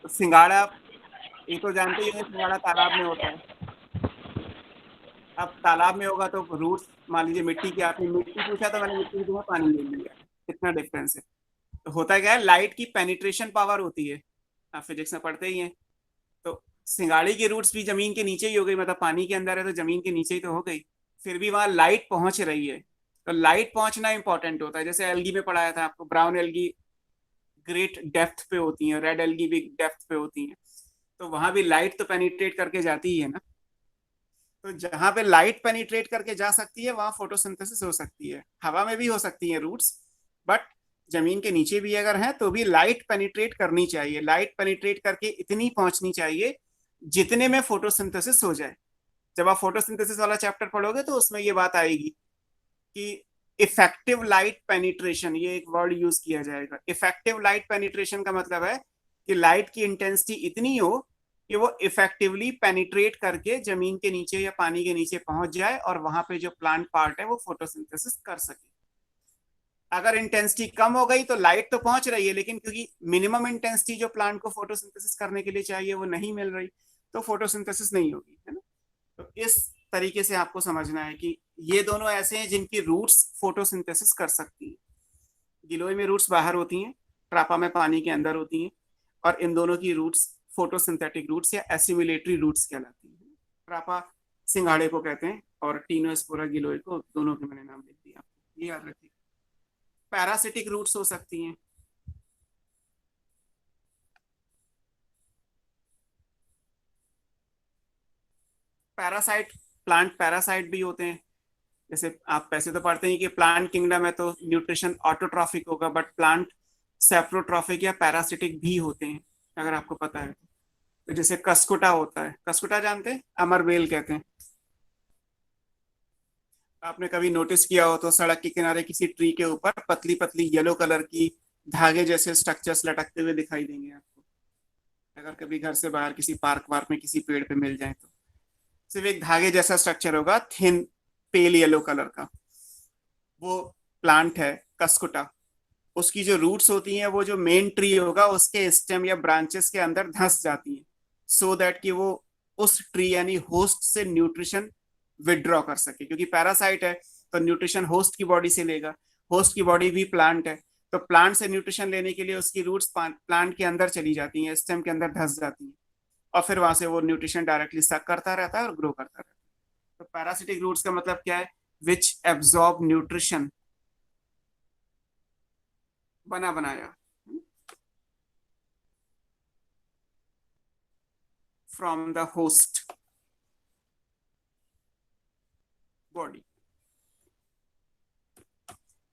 तो सिंघाड़ा, ये तो जानते ही हैं, सिंघाड़ा तालाब में होता है। अब तालाब में होगा तो रूट्स, मान लीजिए मिट्टी की, आपने मिट्टी पूछा तो मैंने मिट्टी की जगह पानी ले लिया, कितना डिफरेंस है। तो होता क्या है, लाइट की पेनिट्रेशन पावर होती है, आप फिजिक्स में पढ़ते ही हैं। तो सिंगाड़ी की रूट्स भी जमीन के नीचे ही हो गई, मतलब पानी के अंदर है तो जमीन के नीचे ही तो हो गई, फिर भी वहां लाइट पहुंच रही है। तो लाइट पहुंचना इंपॉर्टेंट होता है। जैसे एल्गी में पढ़ाया था आपको, ब्राउन एल्गी ग्रेट डेप्थ पे होती हैं, रेड एल्गी भी डेप्थ पे होती हैं। तो वहां भी लाइट तो पेनिट्रेट करके जाती ही है ना। तो जहां पे लाइट पेनिट्रेट करके जा सकती है वहां फोटोसिंथेसिस हो सकती है। हवा में भी हो सकती है रूट्स, बट जमीन के नीचे भी अगर है तो भी लाइट पेनिट्रेट करनी चाहिए। लाइट पेनिट्रेट करके इतनी पहुंचनी चाहिए जितने में फोटोसिंथेसिस हो जाए। जब आप फोटोसिंथेसिस वाला चैप्टर पढ़ोगे तो उसमें ये बात आएगी कि इफेक्टिव लाइट पेनिट्रेशन, ये एक वर्ड यूज किया जाएगा। इफेक्टिव लाइट पेनिट्रेशन का मतलब है कि लाइट की इंटेंसिटी इतनी हो कि वो इफेक्टिवली पेनिट्रेट करके जमीन के नीचे या पानी के नीचे पहुंच जाए और वहां पे जो प्लांट पार्ट है वो फोटोसिंथेसिस कर सके। अगर इंटेंसिटी कम हो गई तो लाइट तो पहुंच रही है, लेकिन क्योंकि मिनिमम इंटेंसिटी जो प्लांट को फोटोसिंथेसिस करने के लिए चाहिए वो नहीं मिल रही, तो फोटोसिंथेसिस नहीं होगी, है ना। तो इस तरीके से आपको समझना है कि ये दोनों ऐसे हैं जिनकी रूट्स फोटोसिंथेसिस कर सकती है। गिलोय में रूट्स बाहर होती हैं, ट्रापा में पानी के अंदर होती हैं, और इन दोनों की रूट्स फोटोसिंथेटिक रूट्स या एसिमुलेटरी रूट्स कहलाती हैं। ट्रापा सिंघाड़े को कहते हैं और टीनोस्पोरा गिलोय को, दोनों के मैंने नाम लिख दिया, ये याद रखिए। पैरासिटिक रूट्स हो सकती हैं। पैरासाइट, प्लांट पैरासाइट भी होते हैं। जैसे आप पैसे तो पढ़ते हैं कि प्लांट किंगडम है तो न्यूट्रिशन ऑटोट्रॉफिक होगा, बट प्लांट सेप्रोट्रॉफिक या पैरासिटिक भी होते हैं, अगर आपको पता है तो। जैसे कसकुटा होता है, कसकुटा जानते हैं? अमरबेल कहते हैं। आपने कभी नोटिस किया हो तो सड़क के किनारे किसी ट्री के ऊपर पतली पतली येलो कलर की धागे जैसे स्ट्रक्चर्स लटकते हुए दिखाई देंगे आपको, अगर कभी घर से बाहर किसी पार्क वार्क में किसी पेड़ पे मिल जाए तो। सिर्फ एक धागे जैसा स्ट्रक्चर होगा, थिन पेल येलो कलर का, वो प्लांट है कसकुटा। उसकी जो रूट्स होती हैं वो जो मेन ट्री होगा उसके स्टेम या ब्रांचेस के अंदर धंस जाती हैं, सो दैट कि वो उस ट्री यानी होस्ट से न्यूट्रिशन विड्रॉ कर सके। क्योंकि पैरासाइट है तो न्यूट्रिशन होस्ट की बॉडी से लेगा, होस्ट की बॉडी भी प्लांट है, तो प्लांट से न्यूट्रिशन लेने के लिए उसकी रूट्स प्लांट के अंदर चली जाती हैं, स्टेम के अंदर धंस जाती हैं, और फिर वहां से वो न्यूट्रिशन डायरेक्टली सक करता रहता है और ग्रो करता रहता है। तो पैरासिटिक रूट्स का मतलब क्या है? विच एब्जॉर्ब न्यूट्रिशन, बना बनाया, from the host body.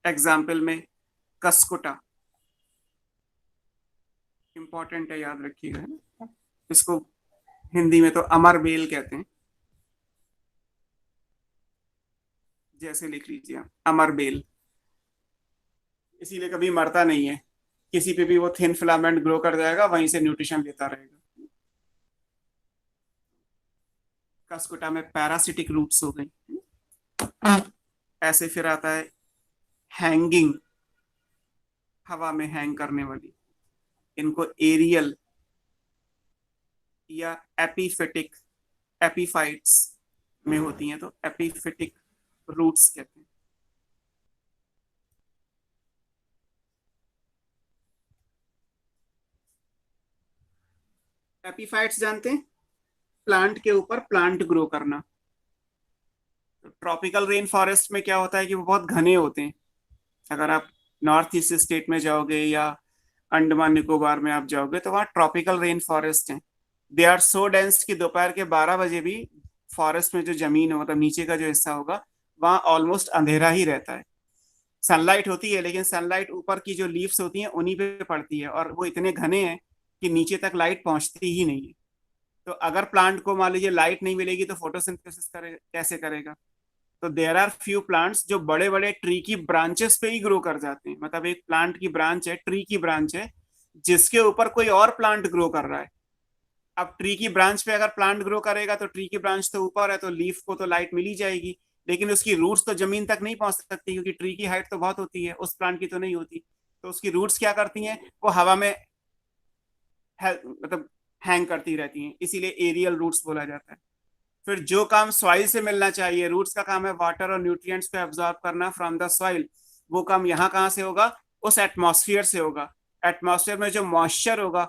Example में कसकुटा इंपॉर्टेंट है, याद रखिएगा, है ना। इसको हिंदी में तो अमरबेल कहते हैं, जैसे लिख लीजिए आप अमरबेल। इसीलिए कभी मरता नहीं है, किसी पे भी वो थिन फिलामेंट ग्रो कर जाएगा, वहीं से न्यूट्रिशन लेता रहेगा। कसकुटा में पैरासिटिक रूट्स हो गई। ऐसे फिर आता है हैंगिंग, हवा में हैंग करने वाली, इनको एरियल या एपीफिटिक, एपीफाइट्स में होती हैं, तो एपीफिटिक रूट्स कहते हैं। एपीफाइट्स जानते हैं? प्लांट के ऊपर प्लांट ग्रो करना। ट्रॉपिकल रेन फॉरेस्ट में क्या होता है कि वो बहुत घने होते हैं। अगर आप नॉर्थ ईस्ट स्टेट में जाओगे या अंडमान निकोबार में आप जाओगे तो वहाँ ट्रॉपिकल रेन फॉरेस्ट हैं। दे आर सो डेंस कि दोपहर के 12 बजे भी फॉरेस्ट में जो जमीन है, मतलब नीचे का जो हिस्सा होगा, वहाँ ऑलमोस्ट अंधेरा ही रहता है। सनलाइट होती है लेकिन सनलाइट ऊपर की जो लीव्स होती हैं उन्हीं पे पड़ती है, और वो इतने घने हैं कि नीचे तक लाइट पहुंचती ही नहीं है। तो अगर प्लांट को मान लीजिए लाइट नहीं मिलेगी तो फोटोसिंथेसिस कैसे करेगा? तो देयर आर फ्यू प्लांट्स जो बड़े बड़े ट्री की ब्रांचेस पे ही ग्रो कर जाते हैं। मतलब एक प्लांट की ब्रांच है, ट्री की ब्रांच है, जिसके ऊपर कोई और प्लांट ग्रो कर रहा है। अब ट्री की ब्रांच पे अगर प्लांट ग्रो करेगा तो ट्री की ब्रांच तो ऊपर है, तो लीफ को तो लाइट मिल ही जाएगी, लेकिन उसकी रूट्स तो जमीन तक नहीं पहुंच सकती क्योंकि ट्री की हाइट तो बहुत होती है, उस प्लांट की तो नहीं होती। तो उसकी रूट्स क्या करती हैं, वो हवा में मतलब हैंग करती रहती हैं, इसीलिए एरियल रूट्स बोला जाता है। फिर जो काम सॉइल से मिलना चाहिए, रूट्स का काम है वाटर और न्यूट्रिएंट्स को एब्जॉर्ब करना फ्रॉम द सॉइल, वो काम यहाँ कहाँ से होगा? उस एटमॉस्फेयर से होगा। एटमॉस्फेयर में जो मॉइस्चर होगा,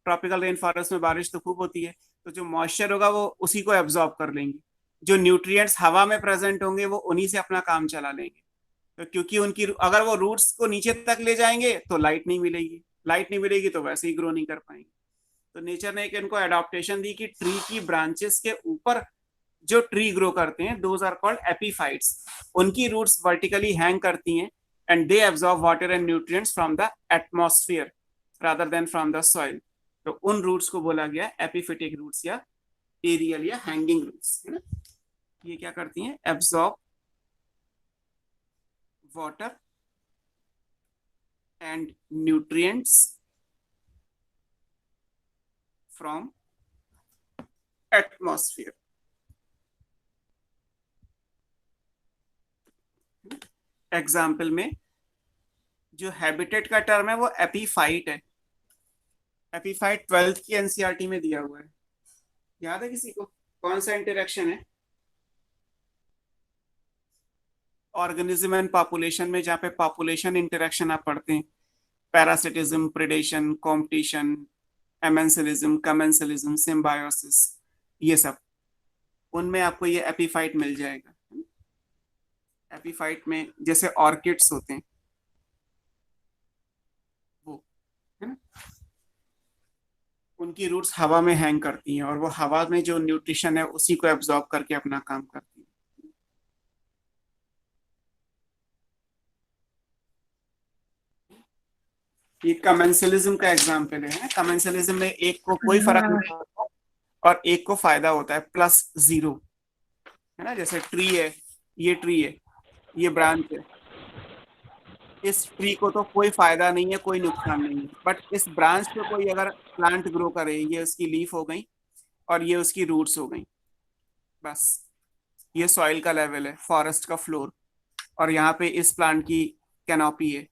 ट्रॉपिकल रेन फॉरेस्ट में बारिश तो खूब होती है, तो जो मॉइस्चर होगा वो उसी को एब्जॉर्ब कर लेंगे। जो न्यूट्रिएंट्स हवा में प्रेजेंट होंगे वो उन्हीं से अपना काम चला लेंगे। तो क्योंकि उनकी अगर वो रूट्स को नीचे तक ले जाएंगे तो लाइट नहीं मिलेगी, लाइट नहीं मिलेगी तो वैसे ही ग्रो नहीं कर पाएंगे। तो नेचर ने एक इनको एडॉप्टेशन दी कि ट्री की ब्रांचेस के ऊपर जो ट्री ग्रो करते हैं, दोज आर कॉल्ड एपीफाइट्स। उनकी रूट्स वर्टिकली हैंग करती हैं and they absorb water and nutrients from the atmosphere rather than from the soil. तो उन रूट्स को बोला गया एपीफिटिक रूट्स या एरियल या हैंगिंग रूट्स, है ना। ये क्या करती हैं? Absorb water and nutrients from atmosphere. Example में जो हैबिटेट का टर्म है वो एपीफाइट है। एपीफाइट 12th की एनसीईआरटी में दिया हुआ है, याद है किसी को? कौन सा इंटरेक्शन है ऑर्गेनिज्म एंड पॉपुलेशन में, जहाँ पे पॉपुलेशन इंटरेक्शन आप पढ़ते हैं? Parasitism, predation, competition, amensalism, commensalism, symbiosis, ये सब, उनमें आपको ये एपीफाइट मिल जाएगा। एपीफाइट में जैसे ऑर्किड्स होते हैं वो, है ना, उनकी रूट्स हवा में हैंग करती हैं और वो हवा में जो न्यूट्रिशन है उसी को एब्जॉर्ब करके अपना काम करती है। ये कमेंसलिज्म का एग्जाम्पल है। कमेंसलिज्म में एक को कोई फर्क नहीं पड़ता और एक को फायदा होता है, +0, है ना। जैसे ट्री है, ये ट्री है, ये ब्रांच है, इस ट्री को तो कोई फायदा नहीं है, कोई नुकसान नहीं है, बट इस ब्रांच पे कोई अगर प्लांट ग्रो करे, ये उसकी लीफ हो गई और ये उसकी रूट्स हो गई, बस ये सॉइल का लेवल है, फॉरेस्ट का फ्लोर, और यहाँ पे इस प्लांट की कैनोपी है,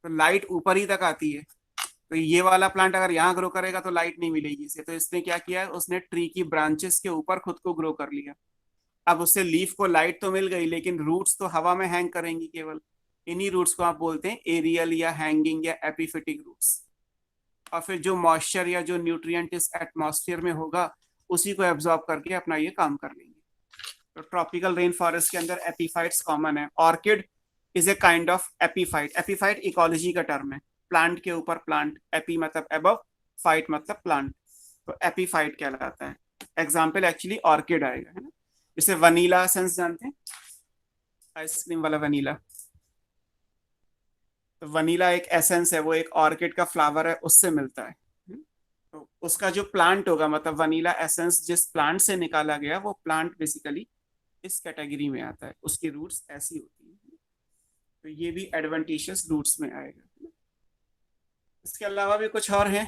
तो लाइट ऊपर ही तक आती है। तो ये वाला प्लांट अगर यहाँ ग्रो करेगा तो लाइट नहीं मिलेगी इसे, तो इसने क्या किया, उसने ट्री की ब्रांचेस के ऊपर खुद को ग्रो कर लिया। अब उससे लीफ को लाइट तो मिल गई लेकिन रूट्स तो हवा में हैंग करेंगी केवल। इन्हीं रूट्स को आप बोलते हैं एरियल या हैंगिंग या एपीफिटिक रूट्स। और फिर जो मॉइस्चर या जो न्यूट्रिएंट इस एटमॉस्फेयर में होगा उसी को एब्जॉर्ब करके अपना ये काम कर लेंगे। तो ट्रॉपिकल रेन फॉरेस्ट के अंदर एपीफाइट्स कॉमन है। Orchid is a kind of epiphyte. Epiphyte ecology का टर्म है, प्लांट के ऊपर प्लांट, एपी मतलब अबव, फाइट मतलब प्लांट, तो एपीफाइट कहलाता है। एग्जाम्पल एक्चुअली ऑर्किड आएगा, है ना। जैसे वनीला एसेंस जानते हैं, आइसक्रीम वाला वनीला, तो वनीला एक एसेंस है, वो एक ऑर्किड का फ्लावर है, उससे मिलता है। तो उसका जो प्लांट होगा, मतलब वनीला एसेंस जिस प्लांट से निकाला गया वो प्लांट बेसिकली इस कैटेगरी में आता है, उसकी रूट्स ऐसी होती है, तो ये भी एडवेंटिशियस रूट्स में आएगा। इसके अलावा भी कुछ और है,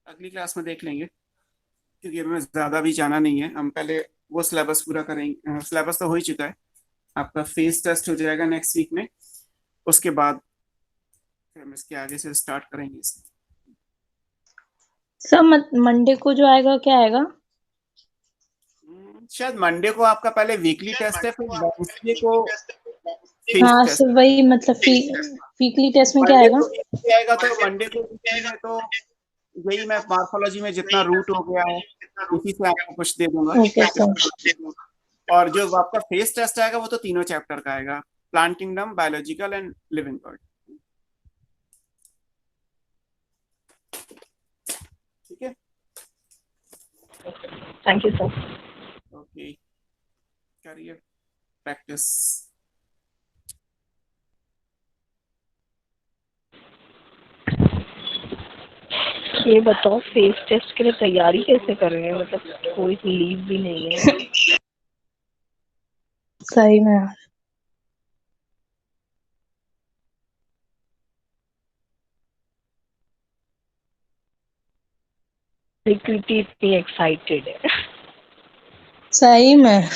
अगली क्लास में देख लेंगे क्योंकि हमें ज़्यादा भी जाना नहीं है। हम पहले वो सिलेबस पूरा करेंगे, सिलेबस तो हो ही चुका है, आपका फेस टेस्ट हो जाएगा नेक्स्ट वीक में, उसके बाद फिर हम इसके आगे से स्टार्ट करेंगे इसे। सर मंडे को जो आएगा क्या आएगा? शायद मंडे को आपका पहले वीकली टेस्ट है, फिर वेडनेसडे को फेस हाँ टेस्ट। सर वही, मतलब वीकली टेस्ट में क्या आएगा? आएगा तो मंडे को तो यही मैं मॉर्फोलॉजी में जितना रूट हो गया है उसी से आपको कुछ दे दूंगा। Okay sir. और जो आपका फेस टेस्ट आएगा वो तो तीनों चैप्टर का आएगा, plant kingdom, biological and living world. ठीक है, थैंक यू सर। ओके, करिए प्रैक्टिस। ये बताओ फेस टेस्ट के लिए तैयारी कैसे कर रहे हैं, मतलब कोई लीव भी नहीं है। सही में यार। प्रकृति इतनी एक्साइटेड है। सही में।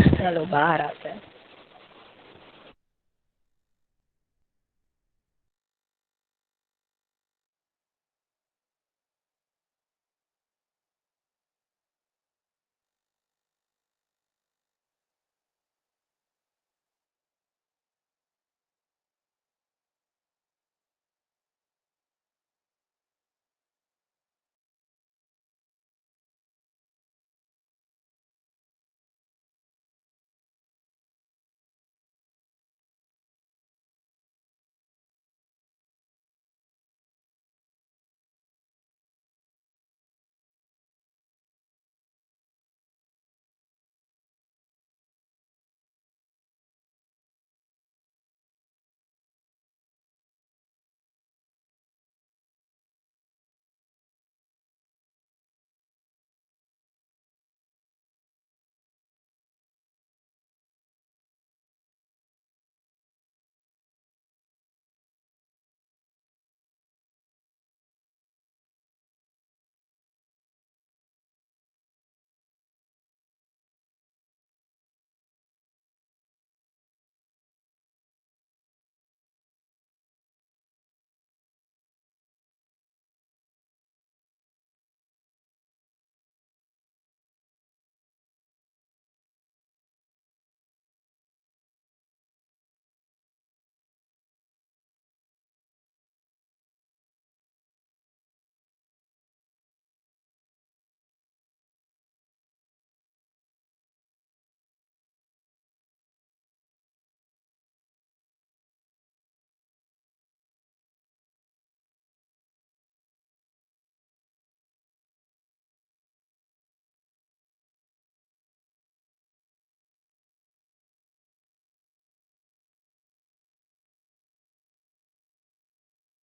चलो बाहर आता है।